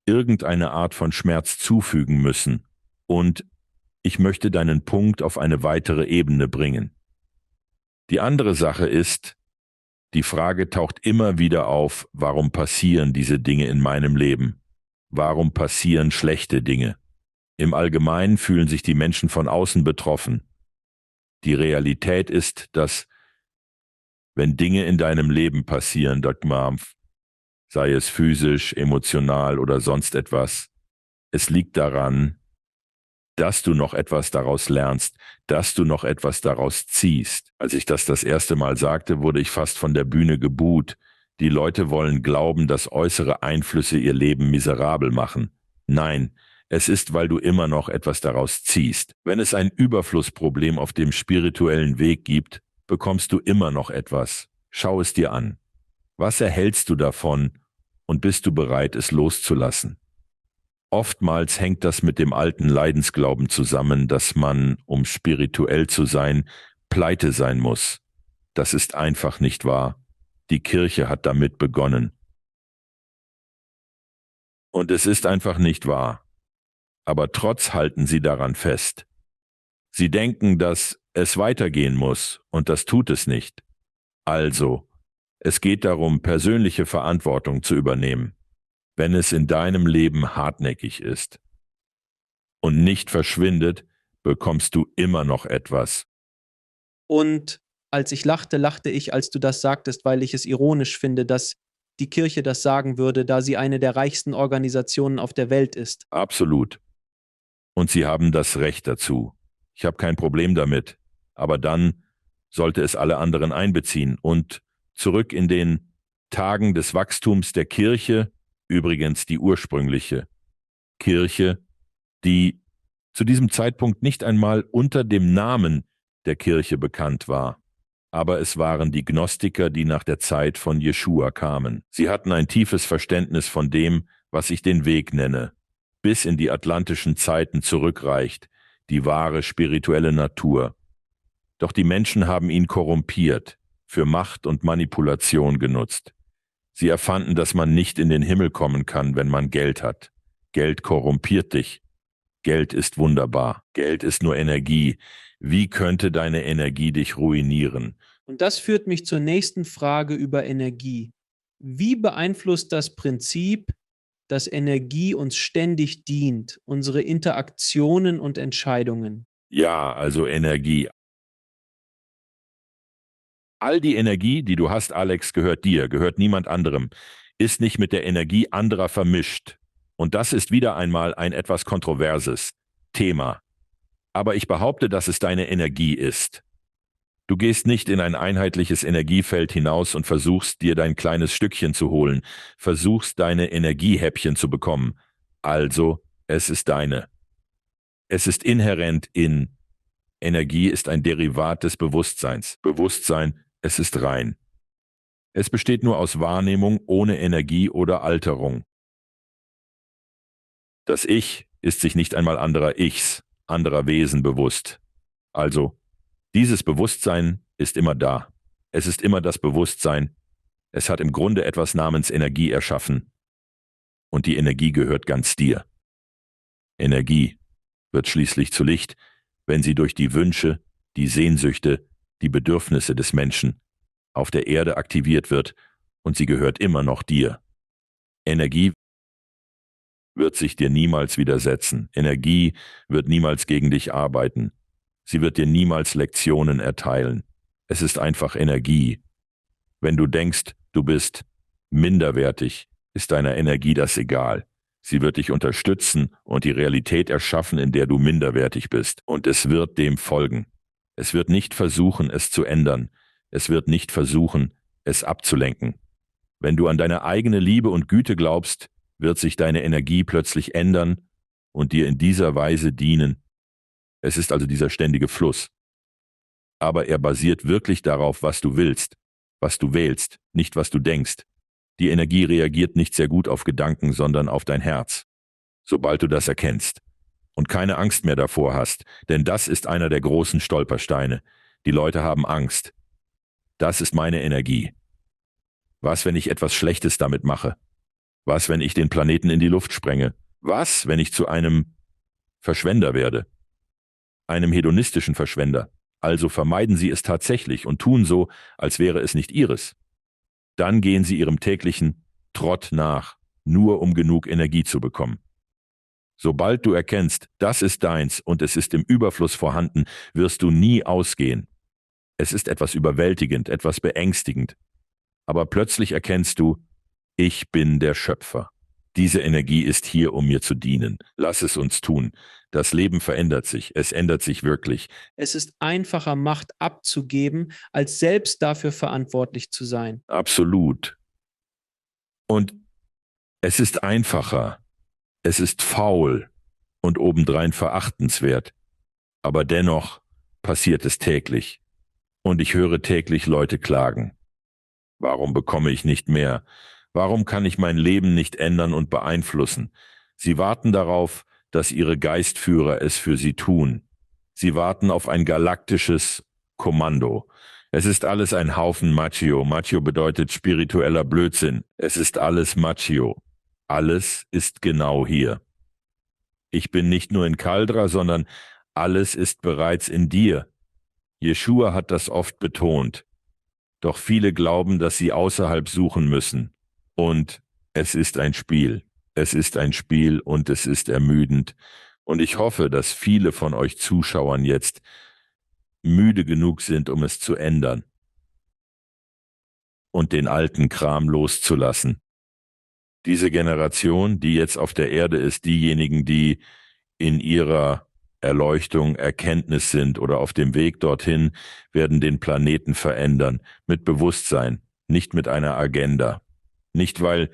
irgendeine Art von Schmerz zufügen müssen. Und ich möchte deinen Punkt auf eine weitere Ebene bringen. Die andere Sache ist, die Frage taucht immer wieder auf, warum passieren diese Dinge in meinem Leben? Warum passieren schlechte Dinge? Im Allgemeinen fühlen sich die Menschen von außen betroffen. Die Realität ist, dass wenn Dinge in deinem Leben passieren, Dagmar, sei es physisch, emotional oder sonst etwas, es liegt daran, dass du noch etwas daraus lernst, dass du noch etwas daraus ziehst. Als ich das erste Mal sagte, wurde ich fast von der Bühne gebuht. Die Leute wollen glauben, dass äußere Einflüsse ihr Leben miserabel machen. Nein, es ist, weil du immer noch etwas daraus ziehst. Wenn es ein Überflussproblem auf dem spirituellen Weg gibt, bekommst du immer noch etwas. Schau es dir an. Was erhältst du davon und bist du bereit, es loszulassen? Oftmals hängt das mit dem alten Leidensglauben zusammen, dass man, um spirituell zu sein, pleite sein muss. Das ist einfach nicht wahr. Die Kirche hat damit begonnen. Und es ist einfach nicht wahr. Aber trotz halten sie daran fest. Sie denken, dass es weitergehen muss, und das tut es nicht. Also, es geht darum, persönliche Verantwortung zu übernehmen, wenn es in deinem Leben hartnäckig ist und nicht verschwindet, bekommst du immer noch etwas. Und als ich lachte, lachte ich, als du das sagtest, weil ich es ironisch finde, dass die Kirche das sagen würde, da sie eine der reichsten Organisationen auf der Welt ist. Absolut. Und sie haben das Recht dazu. Ich habe kein Problem damit. Aber dann sollte es alle anderen einbeziehen. Und zurück in den Tagen des Wachstums der Kirche, übrigens die ursprüngliche Kirche, die zu diesem Zeitpunkt nicht einmal unter dem Namen der Kirche bekannt war. Aber es waren die Gnostiker, die nach der Zeit von Jeschua kamen. Sie hatten ein tiefes Verständnis von dem, was ich den Weg nenne, bis in die atlantischen Zeiten zurückreicht, die wahre spirituelle Natur. Doch die Menschen haben ihn korrumpiert, für Macht und Manipulation genutzt. Sie erfanden, dass man nicht in den Himmel kommen kann, wenn man Geld hat. Geld korrumpiert dich. Geld ist wunderbar. Geld ist nur Energie. Wie könnte deine Energie dich ruinieren? Und das führt mich zur nächsten Frage über Energie. Wie beeinflusst das Prinzip, dass Energie uns ständig dient, unsere Interaktionen und Entscheidungen? Ja, also Energie. All die Energie, die du hast, Alex, gehört dir, gehört niemand anderem, ist nicht mit der Energie anderer vermischt. Und das ist wieder einmal ein etwas kontroverses Thema. Aber ich behaupte, dass es deine Energie ist. Du gehst nicht in ein einheitliches Energiefeld hinaus und versuchst, dir dein kleines Stückchen zu holen, versuchst, deine Energiehäppchen zu bekommen. Also, es ist deine. Es ist inhärent in. Energie ist ein Derivat des Bewusstseins. Bewusstsein, es ist rein. Es besteht nur aus Wahrnehmung ohne Energie oder Alterung. Das Ich ist sich nicht einmal anderer Ichs, anderer Wesen bewusst. Also, dieses Bewusstsein ist immer da. Es ist immer das Bewusstsein. Es hat im Grunde etwas namens Energie erschaffen. Und die Energie gehört ganz dir. Energie wird schließlich zu Licht, wenn sie durch die Wünsche, die Sehnsüchte, die Bedürfnisse des Menschen auf der Erde aktiviert wird, und sie gehört immer noch dir. Energie wird sich dir niemals widersetzen. Energie wird niemals gegen dich arbeiten. Sie wird dir niemals Lektionen erteilen. Es ist einfach Energie. Wenn du denkst, du bist minderwertig, ist deiner Energie das egal. Sie wird dich unterstützen und die Realität erschaffen, in der du minderwertig bist. Und es wird dem folgen. Es wird nicht versuchen, es zu ändern. Es wird nicht versuchen, es abzulenken. Wenn du an deine eigene Liebe und Güte glaubst, wird sich deine Energie plötzlich ändern und dir in dieser Weise dienen. Es ist also dieser ständige Fluss. Aber er basiert wirklich darauf, was du willst, was du wählst, nicht was du denkst. Die Energie reagiert nicht sehr gut auf Gedanken, sondern auf dein Herz. Sobald du das erkennst und keine Angst mehr davor hast, denn das ist einer der großen Stolpersteine. Die Leute haben Angst. Das ist meine Energie. Was, wenn ich etwas Schlechtes damit mache? Was, wenn ich den Planeten in die Luft sprenge? Was, wenn ich zu einem Verschwender werde? Einem hedonistischen Verschwender? Also vermeiden Sie es tatsächlich und tun so, als wäre es nicht Ihres. Dann gehen Sie Ihrem täglichen Trott nach, nur um genug Energie zu bekommen. Sobald du erkennst, das ist deins und es ist im Überfluss vorhanden, wirst du nie ausgehen. Es ist etwas überwältigend, etwas beängstigend. Aber plötzlich erkennst du, ich bin der Schöpfer. Diese Energie ist hier, um mir zu dienen. Lass es uns tun. Das Leben verändert sich. Es ändert sich wirklich. Es ist einfacher, Macht abzugeben, als selbst dafür verantwortlich zu sein. Absolut. Und es ist einfacher. Es ist faul und obendrein verachtenswert. Aber dennoch passiert es täglich. Und ich höre täglich Leute klagen. Warum bekomme ich nicht mehr? Warum kann ich mein Leben nicht ändern und beeinflussen? Sie warten darauf, dass ihre Geistführer es für sie tun. Sie warten auf ein galaktisches Kommando. Es ist alles ein Haufen Macchio. Macchio bedeutet spiritueller Blödsinn. Es ist alles Macchio. Alles ist genau hier. Ich bin nicht nur in Kaldra, sondern alles ist bereits in dir. Jeschua hat das oft betont. Doch viele glauben, dass sie außerhalb suchen müssen. Und es ist ein Spiel. Es ist ein Spiel und es ist ermüdend. Und ich hoffe, dass viele von euch Zuschauern jetzt müde genug sind, um es zu ändern und den alten Kram loszulassen. Diese Generation, die jetzt auf der Erde ist, diejenigen, die in ihrer Erleuchtung, Erkenntnis sind oder auf dem Weg dorthin, werden den Planeten verändern, mit Bewusstsein, nicht mit einer Agenda. Nicht, weil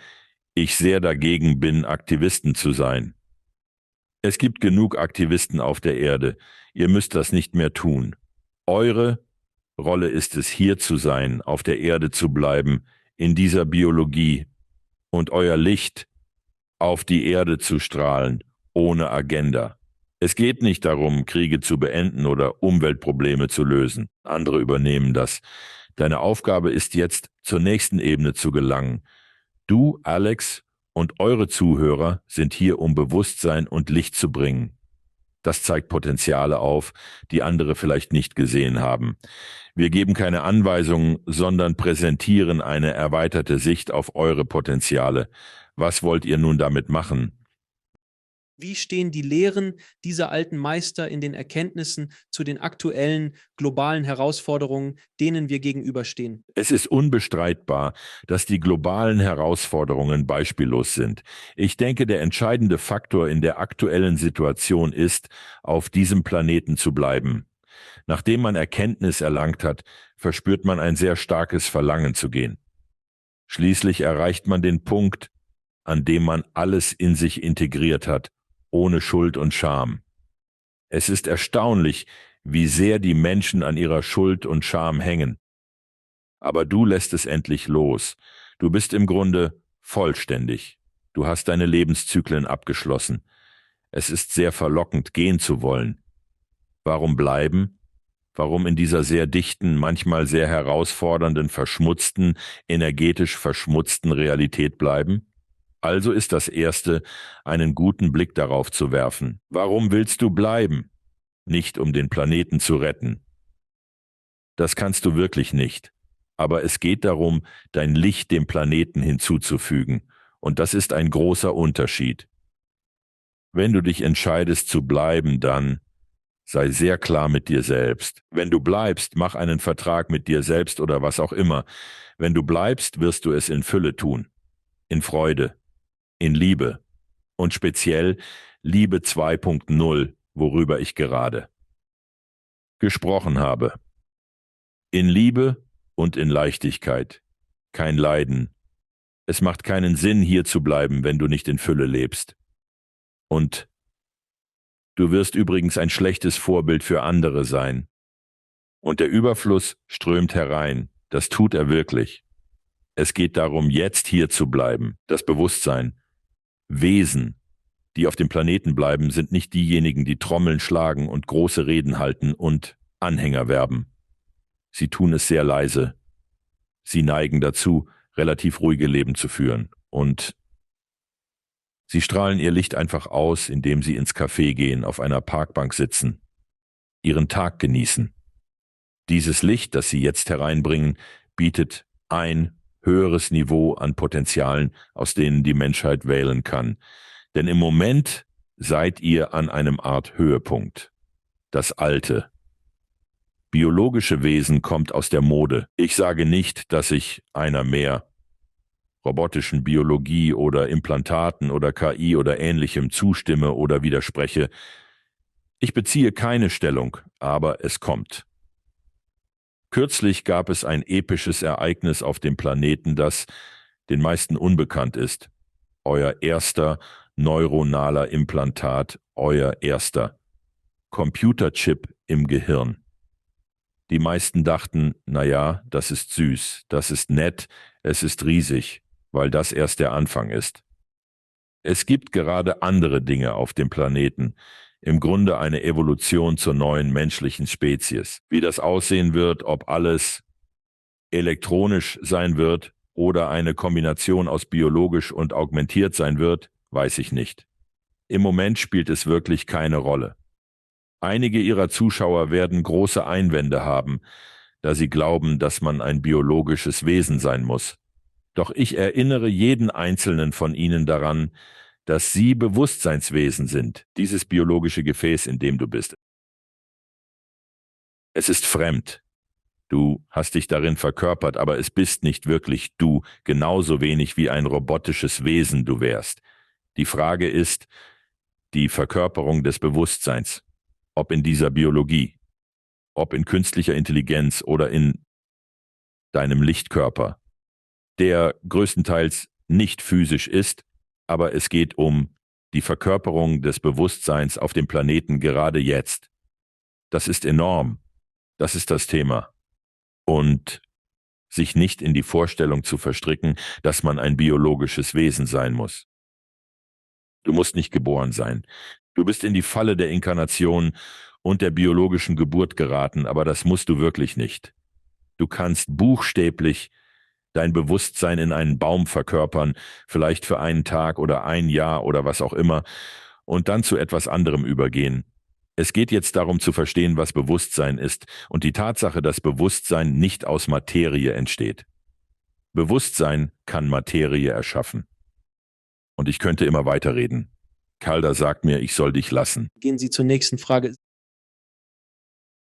ich sehr dagegen bin, Aktivisten zu sein. Es gibt genug Aktivisten auf der Erde. Ihr müsst das nicht mehr tun. Eure Rolle ist es, hier zu sein, auf der Erde zu bleiben, in dieser Biologie und euer Licht auf die Erde zu strahlen, ohne Agenda. Es geht nicht darum, Kriege zu beenden oder Umweltprobleme zu lösen. Andere übernehmen das. Deine Aufgabe ist jetzt, zur nächsten Ebene zu gelangen. Du, Alex, und eure Zuhörer sind hier, um Bewusstsein und Licht zu bringen. Das zeigt Potenziale auf, die andere vielleicht nicht gesehen haben. Wir geben keine Anweisungen, sondern präsentieren eine erweiterte Sicht auf eure Potenziale. Was wollt ihr nun damit machen? Wie stehen die Lehren dieser alten Meister in den Erkenntnissen zu den aktuellen globalen Herausforderungen, denen wir gegenüberstehen? Es ist unbestreitbar, dass die globalen Herausforderungen beispiellos sind. Ich denke, der entscheidende Faktor in der aktuellen Situation ist, auf diesem Planeten zu bleiben. Nachdem man Erkenntnis erlangt hat, verspürt man ein sehr starkes Verlangen zu gehen. Schließlich erreicht man den Punkt, an dem man alles in sich integriert hat, ohne Schuld und Scham. Es ist erstaunlich, wie sehr die Menschen an ihrer Schuld und Scham hängen. Aber du lässt es endlich los. Du bist im Grunde vollständig. Du hast deine Lebenszyklen abgeschlossen. Es ist sehr verlockend, gehen zu wollen. Warum bleiben? Warum in dieser sehr dichten, manchmal sehr herausfordernden, verschmutzten, energetisch verschmutzten Realität bleiben? Also ist das Erste, einen guten Blick darauf zu werfen. Warum willst du bleiben? Nicht um den Planeten zu retten. Das kannst du wirklich nicht. Aber es geht darum, dein Licht dem Planeten hinzuzufügen. Und das ist ein großer Unterschied. Wenn du dich entscheidest zu bleiben, dann sei sehr klar mit dir selbst. Wenn du bleibst, mach einen Vertrag mit dir selbst oder was auch immer. Wenn du bleibst, wirst du es in Fülle tun. In Freude. In Liebe und speziell Liebe 2.0, worüber ich gerade gesprochen habe. In Liebe und in Leichtigkeit, kein Leiden. Es macht keinen Sinn, hier zu bleiben, wenn du nicht in Fülle lebst. Und du wirst übrigens ein schlechtes Vorbild für andere sein. Und der Überfluss strömt herein, das tut er wirklich. Es geht darum, jetzt hier zu bleiben, das Bewusstsein. Wesen, die auf dem Planeten bleiben, sind nicht diejenigen, die Trommeln schlagen und große Reden halten und Anhänger werben. Sie tun es sehr leise. Sie neigen dazu, relativ ruhige Leben zu führen. Und sie strahlen ihr Licht einfach aus, indem sie ins Café gehen, auf einer Parkbank sitzen, ihren Tag genießen. Dieses Licht, das sie jetzt hereinbringen, bietet ein höheres Niveau an Potenzialen, aus denen die Menschheit wählen kann. Denn im Moment seid ihr an einem Art Höhepunkt. Das Alte. Biologische Wesen kommt aus der Mode. Ich sage nicht, dass ich einer mehr robotischen Biologie oder Implantaten oder KI oder Ähnlichem zustimme oder widerspreche. Ich beziehe keine Stellung, aber es kommt. Kürzlich gab es ein episches Ereignis auf dem Planeten, das den meisten unbekannt ist. Euer erster neuronaler Implantat, euer erster Computerchip im Gehirn. Die meisten dachten, naja, das ist süß, das ist nett, es ist riesig, weil das erst der Anfang ist. Es gibt gerade andere Dinge auf dem Planeten, im Grunde eine Evolution zur neuen menschlichen Spezies. Wie das aussehen wird, ob alles elektronisch sein wird oder eine Kombination aus biologisch und augmentiert sein wird, weiß ich nicht. Im Moment spielt es wirklich keine Rolle. Einige ihrer Zuschauer werden große Einwände haben, da sie glauben, dass man ein biologisches Wesen sein muss. Doch ich erinnere jeden einzelnen von ihnen daran, dass sie Bewusstseinswesen sind, dieses biologische Gefäß, in dem du bist. Es ist fremd. Du hast dich darin verkörpert, aber es bist nicht wirklich du, genauso wenig wie ein robotisches Wesen du wärst. Die Frage ist die Verkörperung des Bewusstseins, ob in dieser Biologie, ob in künstlicher Intelligenz oder in deinem Lichtkörper, der größtenteils nicht physisch ist, aber es geht um die Verkörperung des Bewusstseins auf dem Planeten gerade jetzt. Das ist enorm. Das ist das Thema. Und sich nicht in die Vorstellung zu verstricken, dass man ein biologisches Wesen sein muss. Du musst nicht geboren sein. Du bist in die Falle der Inkarnation und der biologischen Geburt geraten, aber das musst du wirklich nicht. Du kannst buchstäblich dein Bewusstsein in einen Baum verkörpern, vielleicht für einen Tag oder ein Jahr oder was auch immer, und dann zu etwas anderem übergehen. Es geht jetzt darum zu verstehen, was Bewusstsein ist und die Tatsache, dass Bewusstsein nicht aus Materie entsteht. Bewusstsein kann Materie erschaffen. Und ich könnte immer weiterreden. Calder sagt mir, ich soll dich lassen. Gehen Sie zur nächsten Frage.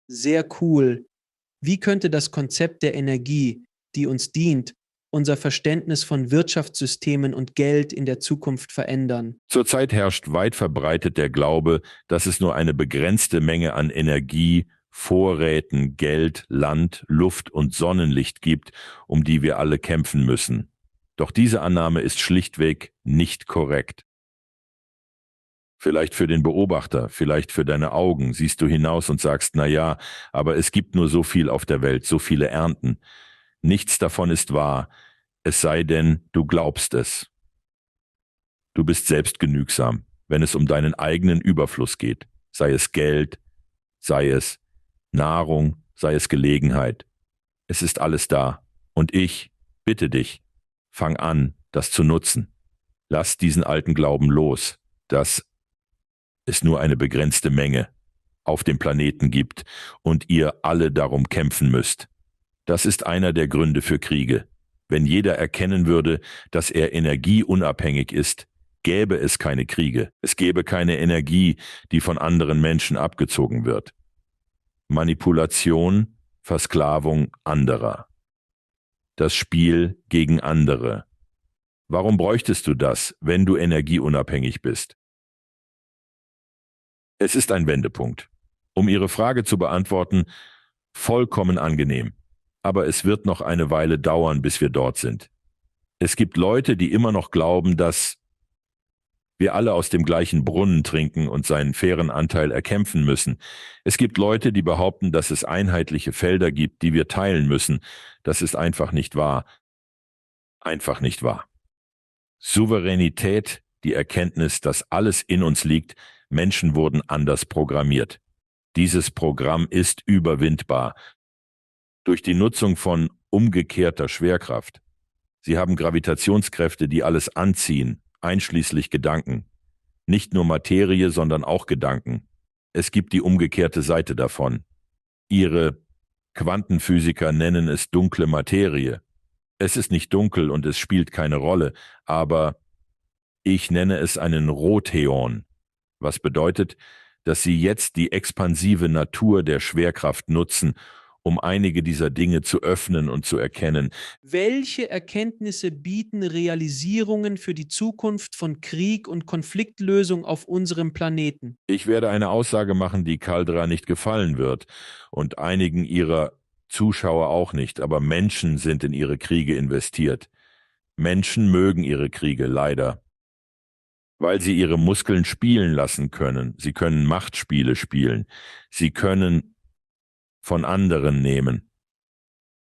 Sehr cool. Wie könnte das Konzept der Energie, die uns dient, unser Verständnis von Wirtschaftssystemen und Geld in der Zukunft verändern? Zurzeit herrscht weit verbreitet der Glaube, dass es nur eine begrenzte Menge an Energie, Vorräten, Geld, Land, Luft und Sonnenlicht gibt, um die wir alle kämpfen müssen. Doch diese Annahme ist schlichtweg nicht korrekt. Vielleicht für den Beobachter, vielleicht für deine Augen siehst du hinaus und sagst, na ja, aber es gibt nur so viel auf der Welt, so viele Ernten. Nichts davon ist wahr, es sei denn, du glaubst es. Du bist selbstgenügsam, wenn es um deinen eigenen Überfluss geht, sei es Geld, sei es Nahrung, sei es Gelegenheit. Es ist alles da. Und ich bitte dich, fang an, das zu nutzen. Lass diesen alten Glauben los, dass es nur eine begrenzte Menge auf dem Planeten gibt und ihr alle darum kämpfen müsst. Das ist einer der Gründe für Kriege. Wenn jeder erkennen würde, dass er energieunabhängig ist, gäbe es keine Kriege. Es gäbe keine Energie, die von anderen Menschen abgezogen wird. Manipulation, Versklavung anderer. Das Spiel gegen andere. Warum bräuchtest du das, wenn du energieunabhängig bist? Es ist ein Wendepunkt. Um Ihre Frage zu beantworten, vollkommen angenehm. Aber es wird noch eine Weile dauern, bis wir dort sind. Es gibt Leute, die immer noch glauben, dass wir alle aus dem gleichen Brunnen trinken und seinen fairen Anteil erkämpfen müssen. Es gibt Leute, die behaupten, dass es einheitliche Felder gibt, die wir teilen müssen. Das ist einfach nicht wahr. Einfach nicht wahr. Souveränität, die Erkenntnis, dass alles in uns liegt, Menschen wurden anders programmiert. Dieses Programm ist überwindbar. Durch die Nutzung von umgekehrter Schwerkraft. Sie haben Gravitationskräfte, die alles anziehen, einschließlich Gedanken. Nicht nur Materie, sondern auch Gedanken. Es gibt die umgekehrte Seite davon. Ihre Quantenphysiker nennen es dunkle Materie. Es ist nicht dunkel und es spielt keine Rolle, aber ich nenne es einen Rotheon, was bedeutet, dass sie jetzt die expansive Natur der Schwerkraft nutzen, um einige dieser Dinge zu öffnen und zu erkennen. Welche Erkenntnisse bieten Realisierungen für die Zukunft von Krieg und Konfliktlösung auf unserem Planeten? Ich werde eine Aussage machen, die Caldera nicht gefallen wird und einigen ihrer Zuschauer auch nicht, aber Menschen sind in ihre Kriege investiert. Menschen mögen ihre Kriege, leider, weil sie ihre Muskeln spielen lassen können. Sie können Machtspiele spielen. Sie können von anderen nehmen.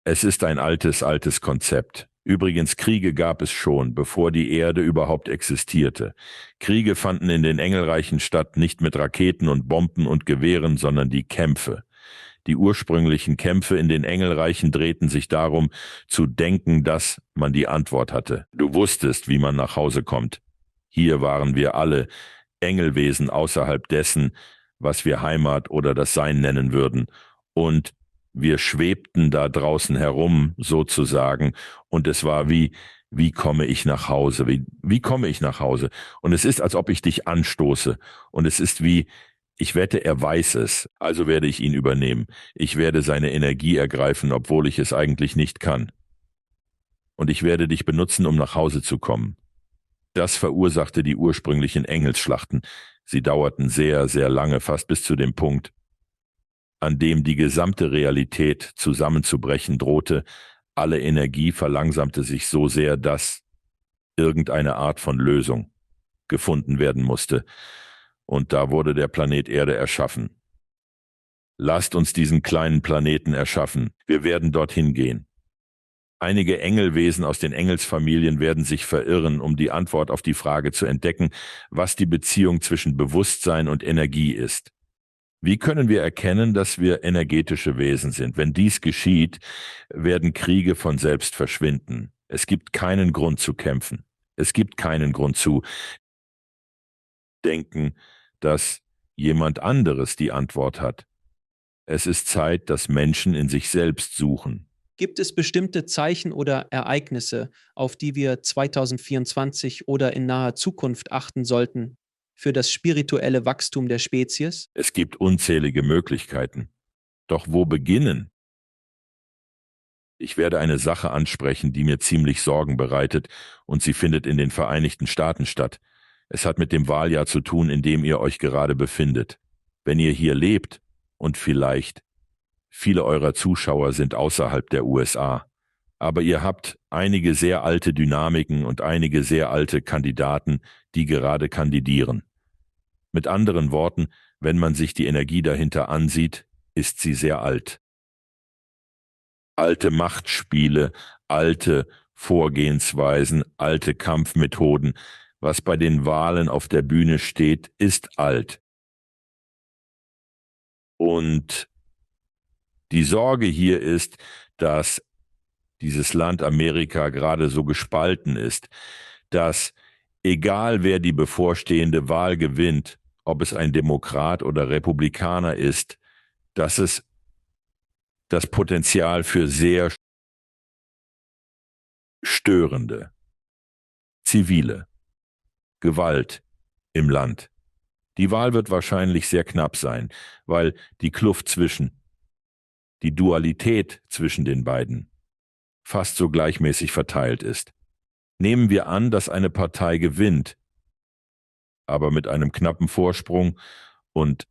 Es ist ein altes Konzept. Übrigens, Kriege gab es schon, bevor die Erde überhaupt existierte. Kriege fanden in den Engelreichen statt, nicht mit Raketen und Bomben und Gewehren, sondern die Kämpfe. Die ursprünglichen Kämpfe in den Engelreichen drehten sich darum, zu denken, dass man die Antwort hatte. Du wusstest, wie man nach Hause kommt. Hier waren wir alle Engelwesen außerhalb dessen, was wir Heimat oder das Sein nennen würden. Und wir schwebten da draußen herum, sozusagen, und es war wie komme ich nach Hause? Wie komme ich nach Hause? Und es ist, als ob ich dich anstoße. Und es ist wie, ich wette, er weiß es, also werde ich ihn übernehmen. Ich werde seine Energie ergreifen, obwohl ich es eigentlich nicht kann. Und ich werde dich benutzen, um nach Hause zu kommen. Das verursachte die ursprünglichen Engelsschlachten. Sie dauerten sehr, sehr lange, fast bis zu dem Punkt, an dem die gesamte Realität zusammenzubrechen drohte. Alle Energie verlangsamte sich so sehr, dass irgendeine Art von Lösung gefunden werden musste. Und da wurde der Planet Erde erschaffen. Lasst uns diesen kleinen Planeten erschaffen. Wir werden dorthin gehen. Einige Engelwesen aus den Engelsfamilien werden sich verirren, um die Antwort auf die Frage zu entdecken, was die Beziehung zwischen Bewusstsein und Energie ist. Wie können wir erkennen, dass wir energetische Wesen sind? Wenn dies geschieht, werden Kriege von selbst verschwinden. Es gibt keinen Grund zu kämpfen. Es gibt keinen Grund zu denken, dass jemand anderes die Antwort hat. Es ist Zeit, dass Menschen in sich selbst suchen. Gibt es bestimmte Zeichen oder Ereignisse, auf die wir 2024 oder in naher Zukunft achten sollten für das spirituelle Wachstum der Spezies? Es gibt unzählige Möglichkeiten. Doch wo beginnen? Ich werde eine Sache ansprechen, die mir ziemlich Sorgen bereitet, und sie findet in den Vereinigten Staaten statt. Es hat mit dem Wahljahr zu tun, in dem ihr euch gerade befindet. Wenn ihr hier lebt, und vielleicht viele eurer Zuschauer sind außerhalb der USA, aber ihr habt einige sehr alte Dynamiken und einige sehr alte Kandidaten, die gerade kandidieren. Mit anderen Worten, wenn man sich die Energie dahinter ansieht, ist sie sehr alt. Alte Machtspiele, alte Vorgehensweisen, alte Kampfmethoden. Was bei den Wahlen auf der Bühne steht, ist alt. Und die Sorge hier ist, dass dieses Land Amerika gerade so gespalten ist, dass egal wer die bevorstehende Wahl gewinnt, ob es ein Demokrat oder Republikaner ist, dass es das Potenzial für sehr störende, zivile Gewalt im Land. Die Wahl wird wahrscheinlich sehr knapp sein, weil die Kluft die Dualität zwischen den beiden fast so gleichmäßig verteilt ist. Nehmen wir an, dass eine Partei gewinnt, aber mit einem knappen Vorsprung, und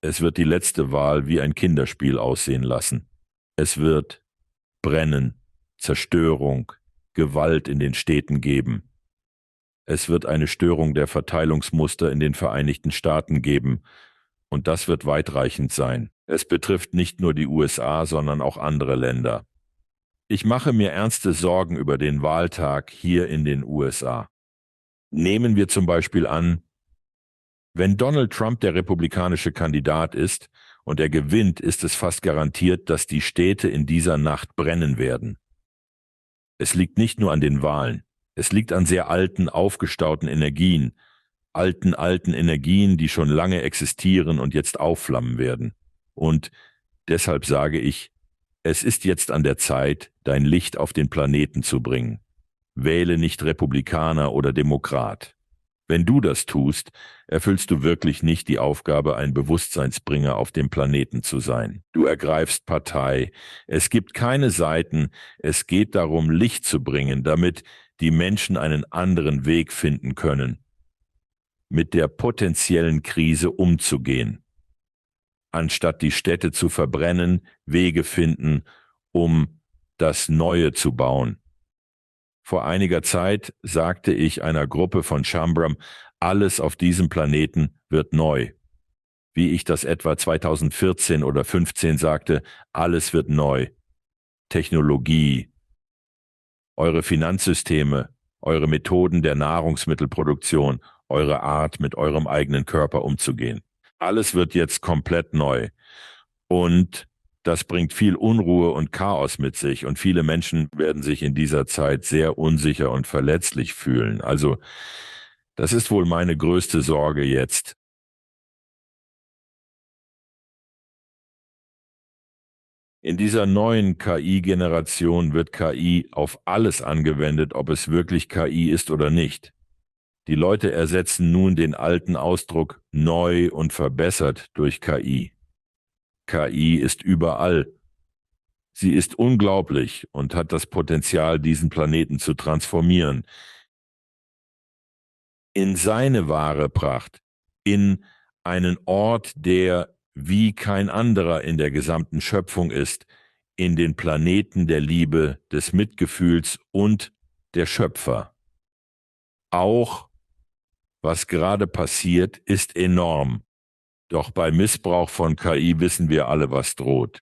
es wird die letzte Wahl wie ein Kinderspiel aussehen lassen. Es wird Brennen, Zerstörung, Gewalt in den Städten geben. Es wird eine Störung der Verteilungsmuster in den Vereinigten Staaten geben, und das wird weitreichend sein. Es betrifft nicht nur die USA, sondern auch andere Länder. Ich mache mir ernste Sorgen über den Wahltag hier in den USA. Nehmen wir zum Beispiel an, wenn Donald Trump der republikanische Kandidat ist und er gewinnt, ist es fast garantiert, dass die Städte in dieser Nacht brennen werden. Es liegt nicht nur an den Wahlen. Es liegt an sehr alten, aufgestauten Energien, alten Energien, die schon lange existieren und jetzt aufflammen werden. Und deshalb sage ich, es ist jetzt an der Zeit, dein Licht auf den Planeten zu bringen. Wähle nicht Republikaner oder Demokrat. Wenn du das tust, erfüllst du wirklich nicht die Aufgabe, ein Bewusstseinsbringer auf dem Planeten zu sein. Du ergreifst Partei. Es gibt keine Seiten. Es geht darum, Licht zu bringen, damit die Menschen einen anderen Weg finden können, mit der potenziellen Krise umzugehen, anstatt die Städte zu verbrennen, Wege finden, um das Neue zu bauen. Vor einiger Zeit sagte ich einer Gruppe von Shambram, alles auf diesem Planeten wird neu. Wie ich das etwa 2014 oder 2015 sagte, alles wird neu. Technologie, eure Finanzsysteme, eure Methoden der Nahrungsmittelproduktion, eure Art, mit eurem eigenen Körper umzugehen. Alles wird jetzt komplett neu. Und das bringt viel Unruhe und Chaos mit sich und viele Menschen werden sich in dieser Zeit sehr unsicher und verletzlich fühlen. Also, das ist wohl meine größte Sorge jetzt. In dieser neuen KI-Generation wird KI auf alles angewendet, ob es wirklich KI ist oder nicht. Die Leute ersetzen nun den alten Ausdruck neu und verbessert durch KI. KI ist überall. Sie ist unglaublich und hat das Potenzial, diesen Planeten zu transformieren. In seine wahre Pracht, in einen Ort, der wie kein anderer in der gesamten Schöpfung ist, in den Planeten der Liebe, des Mitgefühls und der Schöpfer. Auch was gerade passiert, ist enorm. Doch bei Missbrauch von KI wissen wir alle, was droht.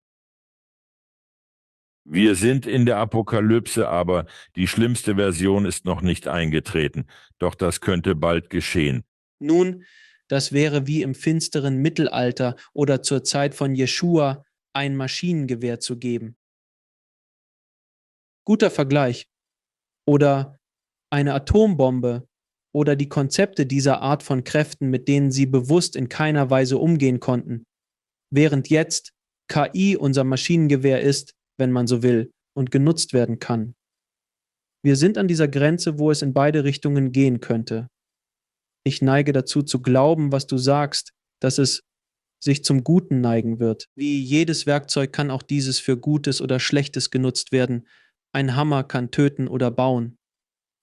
Wir sind in der Apokalypse, aber die schlimmste Version ist noch nicht eingetreten. Doch das könnte bald geschehen. Nun, das wäre wie im finsteren Mittelalter oder zur Zeit von Jeschua ein Maschinengewehr zu geben. Guter Vergleich. Oder eine Atombombe oder die Konzepte dieser Art von Kräften, mit denen sie bewusst in keiner Weise umgehen konnten. Während jetzt KI unser Maschinengewehr ist, wenn man so will, und genutzt werden kann. Wir sind an dieser Grenze, wo es in beide Richtungen gehen könnte. Ich neige dazu zu glauben, was du sagst, dass es sich zum Guten neigen wird. Wie jedes Werkzeug kann auch dieses für Gutes oder Schlechtes genutzt werden. Ein Hammer kann töten oder bauen.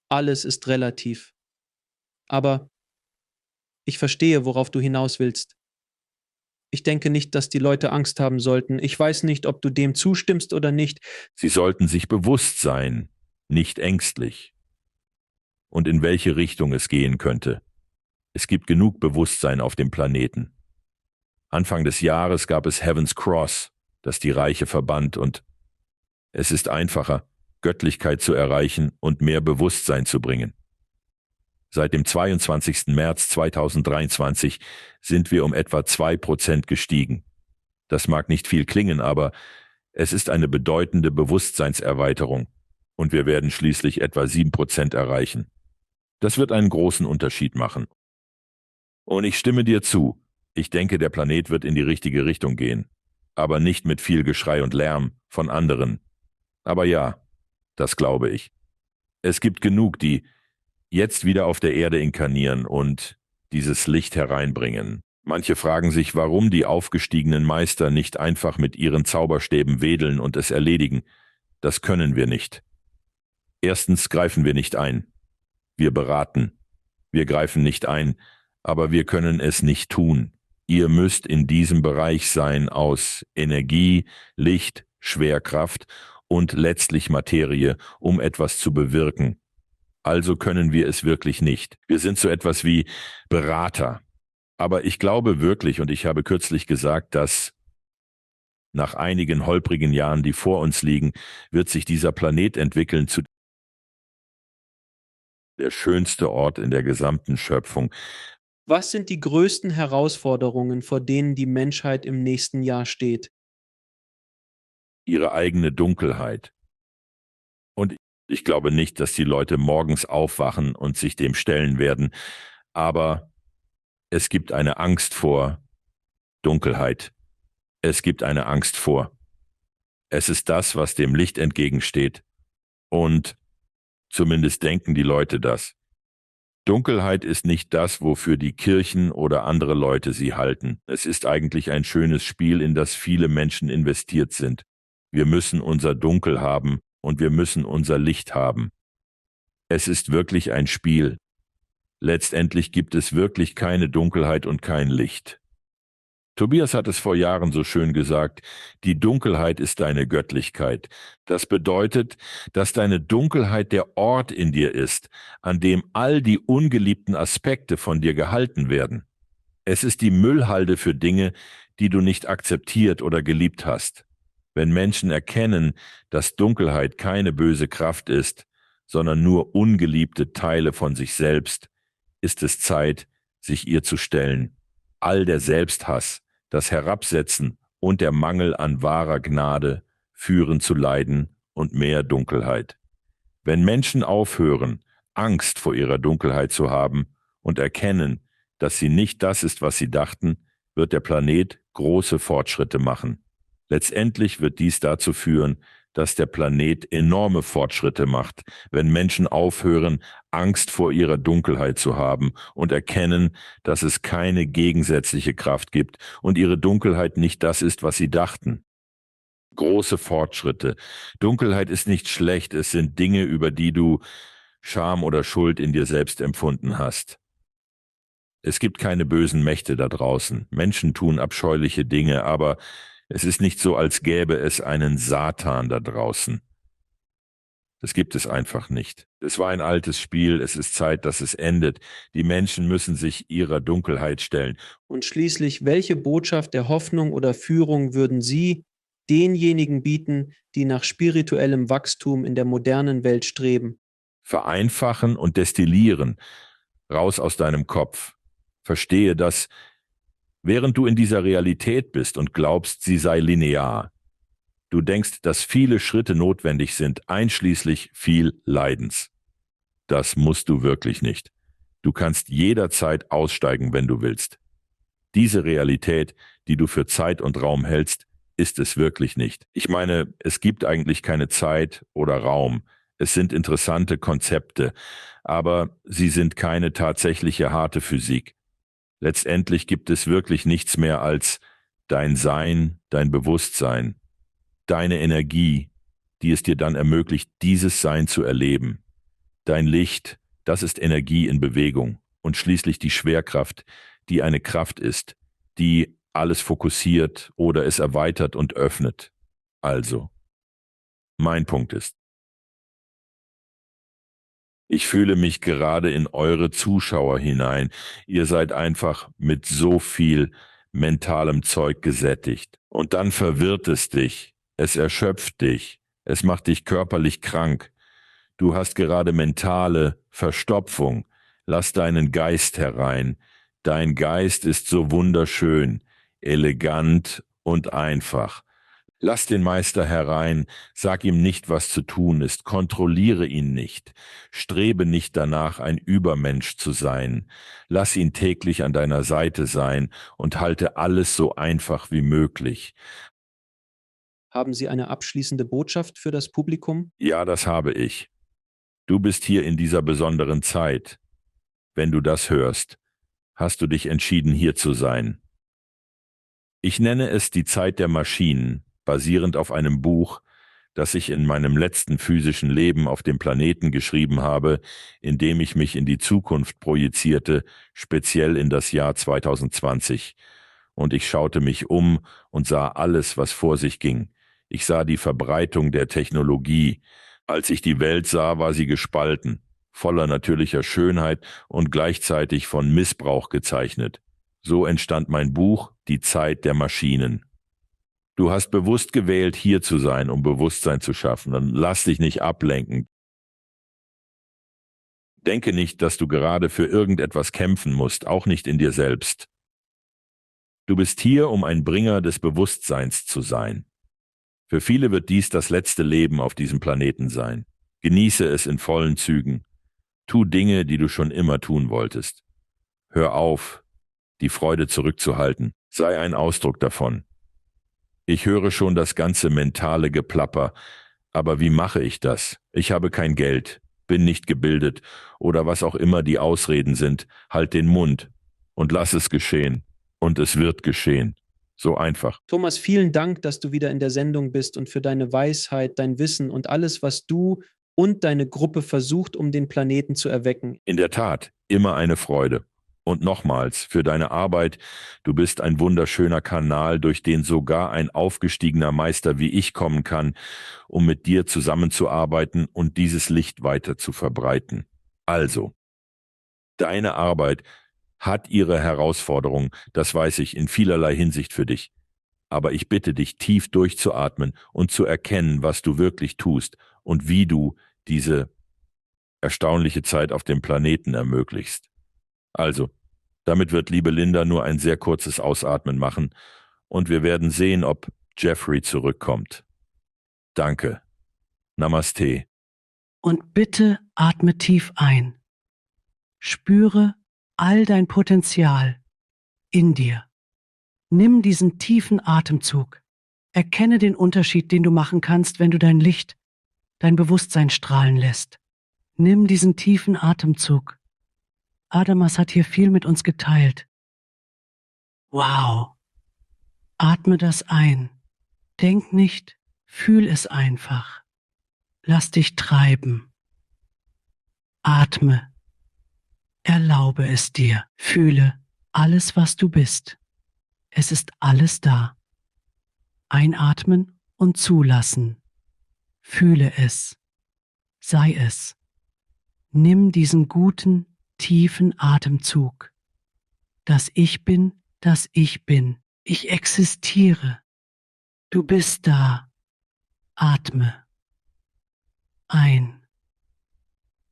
Alles ist relativ. Aber ich verstehe, worauf du hinaus willst. Ich denke nicht, dass die Leute Angst haben sollten. Ich weiß nicht, ob du dem zustimmst oder nicht. Sie sollten sich bewusst sein, nicht ängstlich. Und in welche Richtung es gehen könnte. Es gibt genug Bewusstsein auf dem Planeten. Anfang des Jahres gab es Heaven's Cross, das die Reiche verband, und es ist einfacher, Göttlichkeit zu erreichen und mehr Bewusstsein zu bringen. Seit dem 22. März 2023 sind wir um etwa 2% gestiegen. Das mag nicht viel klingen, aber es ist eine bedeutende Bewusstseinserweiterung und wir werden schließlich etwa 7% erreichen. Das wird einen großen Unterschied machen. Und ich stimme dir zu. Ich denke, der Planet wird in die richtige Richtung gehen. Aber nicht mit viel Geschrei und Lärm von anderen. Aber ja, das glaube ich. Es gibt genug, die jetzt wieder auf der Erde inkarnieren und dieses Licht hereinbringen. Manche fragen sich, warum die aufgestiegenen Meister nicht einfach mit ihren Zauberstäben wedeln und es erledigen. Das können wir nicht. Erstens greifen wir nicht ein. Wir beraten. Wir greifen nicht ein, aber wir können es nicht tun. Ihr müsst in diesem Bereich sein aus Energie, Licht, Schwerkraft und letztlich Materie, um etwas zu bewirken. Also können wir es wirklich nicht. Wir sind so etwas wie Berater. Aber ich glaube wirklich, und ich habe kürzlich gesagt, dass nach einigen holprigen Jahren, die vor uns liegen, wird sich dieser Planet entwickeln zu der schönste Ort in der gesamten Schöpfung. Was sind die größten Herausforderungen, vor denen die Menschheit im nächsten Jahr steht? Ihre eigene Dunkelheit. Und Ich glaube nicht, dass die Leute morgens aufwachen und sich dem stellen werden, aber es gibt eine Angst vor Dunkelheit. Es gibt eine Angst vor. Es ist das, was dem Licht entgegensteht. Und zumindest denken die Leute das. Dunkelheit ist nicht das, wofür die Kirchen oder andere Leute sie halten. Es ist eigentlich ein schönes Spiel, in das viele Menschen investiert sind. Wir müssen unser Dunkel haben und wir müssen unser Licht haben. Es ist wirklich ein Spiel. Letztendlich gibt es wirklich keine Dunkelheit und kein Licht. Tobias hat es vor Jahren so schön gesagt, die Dunkelheit ist deine Göttlichkeit. Das bedeutet, dass deine Dunkelheit der Ort in dir ist, an dem all die ungeliebten Aspekte von dir gehalten werden. Es ist die Müllhalde für Dinge, die du nicht akzeptiert oder geliebt hast. Wenn Menschen erkennen, dass Dunkelheit keine böse Kraft ist, sondern nur ungeliebte Teile von sich selbst, ist es Zeit, sich ihr zu stellen. All der Selbsthass, das Herabsetzen und der Mangel an wahrer Gnade führen zu Leiden und mehr Dunkelheit. Wenn Menschen aufhören, Angst vor ihrer Dunkelheit zu haben und erkennen, dass sie nicht das ist, was sie dachten, wird der Planet große Fortschritte machen. Letztendlich wird dies dazu führen, dass der Planet enorme Fortschritte macht, wenn Menschen aufhören, Angst vor ihrer Dunkelheit zu haben und erkennen, dass es keine gegensätzliche Kraft gibt und ihre Dunkelheit nicht das ist, was sie dachten. Große Fortschritte. Dunkelheit ist nicht schlecht, es sind Dinge, über die du Scham oder Schuld in dir selbst empfunden hast. Es gibt keine bösen Mächte da draußen. Menschen tun abscheuliche Dinge, aber es ist nicht so, als gäbe es einen Satan da draußen. Das gibt es einfach nicht. Es war ein altes Spiel, es ist Zeit, dass es endet. Die Menschen müssen sich ihrer Dunkelheit stellen. Und schließlich, welche Botschaft der Hoffnung oder Führung würden Sie denjenigen bieten, die nach spirituellem Wachstum in der modernen Welt streben? Vereinfachen und destillieren. Raus aus deinem Kopf. Verstehe, dass während du in dieser Realität bist und glaubst, sie sei linear, du denkst, dass viele Schritte notwendig sind, einschließlich viel Leidens. Das musst du wirklich nicht. Du kannst jederzeit aussteigen, wenn du willst. Diese Realität, die du für Zeit und Raum hältst, ist es wirklich nicht. Ich meine, es gibt eigentlich keine Zeit oder Raum. Es sind interessante Konzepte, aber sie sind keine tatsächliche harte Physik. Letztendlich gibt es wirklich nichts mehr als dein Sein, dein Bewusstsein, deine Energie, die es dir dann ermöglicht, dieses Sein zu erleben. Dein Licht, das ist Energie in Bewegung und schließlich die Schwerkraft, die eine Kraft ist, die alles fokussiert oder es erweitert und öffnet. Also, mein Punkt ist, ich fühle mich gerade in eure Zuschauer hinein. Ihr seid einfach mit so viel mentalem Zeug gesättigt. Und dann verwirrt es dich. Es erschöpft dich. Es macht dich körperlich krank. Du hast gerade mentale Verstopfung. Lass deinen Geist herein. Dein Geist ist so wunderschön, elegant und einfach. Lass den Meister herein, sag ihm nicht, was zu tun ist, kontrolliere ihn nicht, strebe nicht danach, ein Übermensch zu sein, lass ihn täglich an deiner Seite sein und halte alles so einfach wie möglich. Haben Sie eine abschließende Botschaft für das Publikum? Ja, das habe ich. Du bist hier in dieser besonderen Zeit. Wenn du das hörst, hast du dich entschieden, hier zu sein. Ich nenne es die Zeit der Maschinen, basierend auf einem Buch, das ich in meinem letzten physischen Leben auf dem Planeten geschrieben habe, in dem ich mich in die Zukunft projizierte, speziell in das Jahr 2020. Und ich schaute mich um und sah alles, was vor sich ging. Ich sah die Verbreitung der Technologie. Als ich die Welt sah, war sie gespalten, voller natürlicher Schönheit und gleichzeitig von Missbrauch gezeichnet. So entstand mein Buch Die Zeit der Maschinen. Du hast bewusst gewählt, hier zu sein, um Bewusstsein zu schaffen. Dann lass dich nicht ablenken. Denke nicht, dass du gerade für irgendetwas kämpfen musst, auch nicht in dir selbst. Du bist hier, um ein Bringer des Bewusstseins zu sein. Für viele wird dies das letzte Leben auf diesem Planeten sein. Genieße es in vollen Zügen. Tu Dinge, die du schon immer tun wolltest. Hör auf, die Freude zurückzuhalten. Sei ein Ausdruck davon. Ich höre schon das ganze mentale Geplapper. Aber wie mache ich das? Ich habe kein Geld, bin nicht gebildet oder was auch immer die Ausreden sind. Halt den Mund und lass es geschehen. Und es wird geschehen. So einfach. Thomas, vielen Dank, dass du wieder in der Sendung bist und für deine Weisheit, dein Wissen und alles, was du und deine Gruppe versucht, um den Planeten zu erwecken. In der Tat, immer eine Freude. Und nochmals, für deine Arbeit, du bist ein wunderschöner Kanal, durch den sogar ein aufgestiegener Meister wie ich kommen kann, um mit dir zusammenzuarbeiten und dieses Licht weiter zu verbreiten. Also, deine Arbeit hat ihre Herausforderungen, das weiß ich, in vielerlei Hinsicht für dich. Aber ich bitte dich, tief durchzuatmen und zu erkennen, was du wirklich tust und wie du diese erstaunliche Zeit auf dem Planeten ermöglichst. Also, damit wird liebe Linda nur ein sehr kurzes Ausatmen machen und wir werden sehen, ob Jeffrey zurückkommt. Danke. Namaste. Und bitte atme tief ein. Spüre all dein Potenzial in dir. Nimm diesen tiefen Atemzug. Erkenne den Unterschied, den du machen kannst, wenn du dein Licht, dein Bewusstsein strahlen lässt. Nimm diesen tiefen Atemzug. Adamas hat hier viel mit uns geteilt. Wow. Atme das ein. Denk nicht, fühl es einfach. Lass dich treiben. Atme. Erlaube es dir. Fühle alles, was du bist. Es ist alles da. Einatmen und zulassen. Fühle es. Sei es. Nimm diesen guten, tiefen Atemzug. Das Ich bin, das ich bin. Ich existiere. Du bist da. Atme. Ein.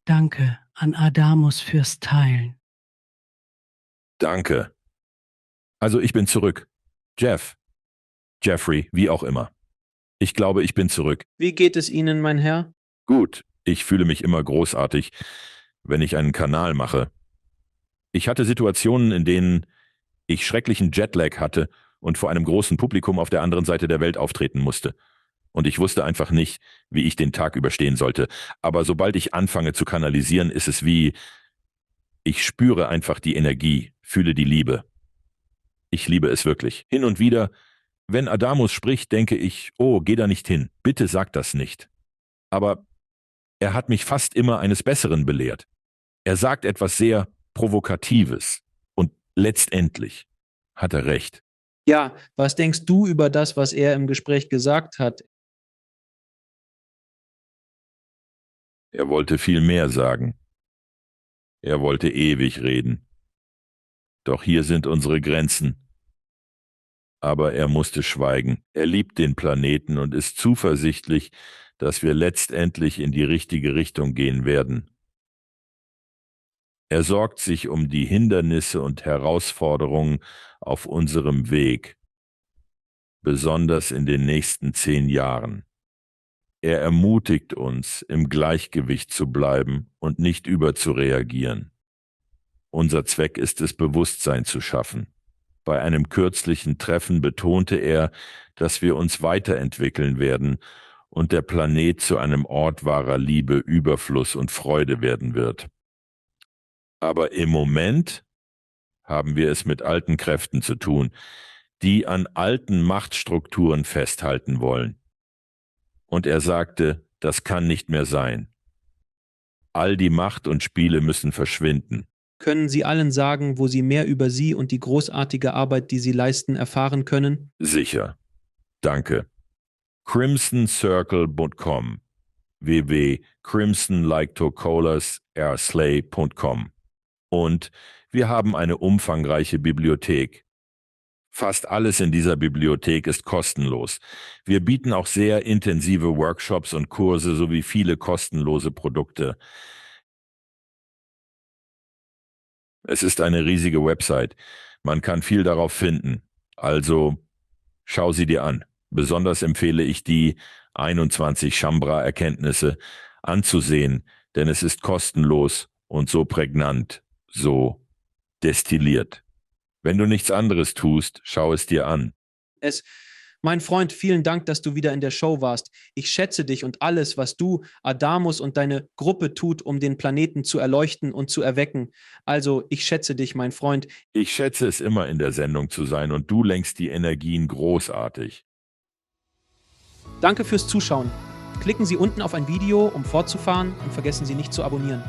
Danke an Adamus fürs Teilen. Danke. Also ich bin zurück. Jeffrey, wie auch immer. Ich glaube, ich bin zurück. Wie geht es Ihnen, mein Herr? Gut, ich fühle mich immer großartig, wenn ich einen Kanal mache. Ich hatte Situationen, in denen ich schrecklichen Jetlag hatte und vor einem großen Publikum auf der anderen Seite der Welt auftreten musste. Und ich wusste einfach nicht, wie ich den Tag überstehen sollte. Aber sobald ich anfange zu kanalisieren, ist es wie, ich spüre einfach die Energie, fühle die Liebe. Ich liebe es wirklich. Hin und wieder, wenn Adamus spricht, denke ich, oh, geh da nicht hin, bitte sag das nicht. Aber er hat mich fast immer eines Besseren belehrt. Er sagt etwas sehr Provokatives und letztendlich hat er recht. Ja, was denkst du über das, was er im Gespräch gesagt hat? Er wollte viel mehr sagen. Er wollte ewig reden. Doch hier sind unsere Grenzen. Aber er musste schweigen. Er liebt den Planeten und ist zuversichtlich, dass wir letztendlich in die richtige Richtung gehen werden. Er sorgt sich um die Hindernisse und Herausforderungen auf unserem Weg, besonders in den nächsten 10 Jahren. Er ermutigt uns, im Gleichgewicht zu bleiben und nicht überzureagieren. Unser Zweck ist es, Bewusstsein zu schaffen. Bei einem kürzlichen Treffen betonte er, dass wir uns weiterentwickeln werden und der Planet zu einem Ort wahrer Liebe, Überfluss und Freude werden wird. Aber im Moment haben wir es mit alten Kräften zu tun, die an alten Machtstrukturen festhalten wollen. Und er sagte, das kann nicht mehr sein. All die Macht und Spiele müssen verschwinden. Können Sie allen sagen, wo Sie mehr über Sie und die großartige Arbeit, die Sie leisten, erfahren können? Sicher. Danke. crimsoncircle.com www.crimson-like-to-colors-slay.com Und wir haben eine umfangreiche Bibliothek. Fast alles in dieser Bibliothek ist kostenlos. Wir bieten auch sehr intensive Workshops und Kurse sowie viele kostenlose Produkte. Es ist eine riesige Website. Man kann viel darauf finden. Also schau sie dir an. Besonders empfehle ich die 21 Shambra-Erkenntnisse, anzusehen, denn es ist kostenlos und so prägnant, so destilliert. Wenn du nichts anderes tust, schau es dir an. Mein Freund, vielen Dank, dass du wieder in der Show warst. Ich schätze dich und alles, was du, Adamus und deine Gruppe tut, um den Planeten zu erleuchten und zu erwecken. Also, ich schätze dich, mein Freund. Ich schätze es immer, in der Sendung zu sein und du lenkst die Energien großartig. Danke fürs Zuschauen. Klicken Sie unten auf ein Video, um fortzufahren und vergessen Sie nicht zu abonnieren.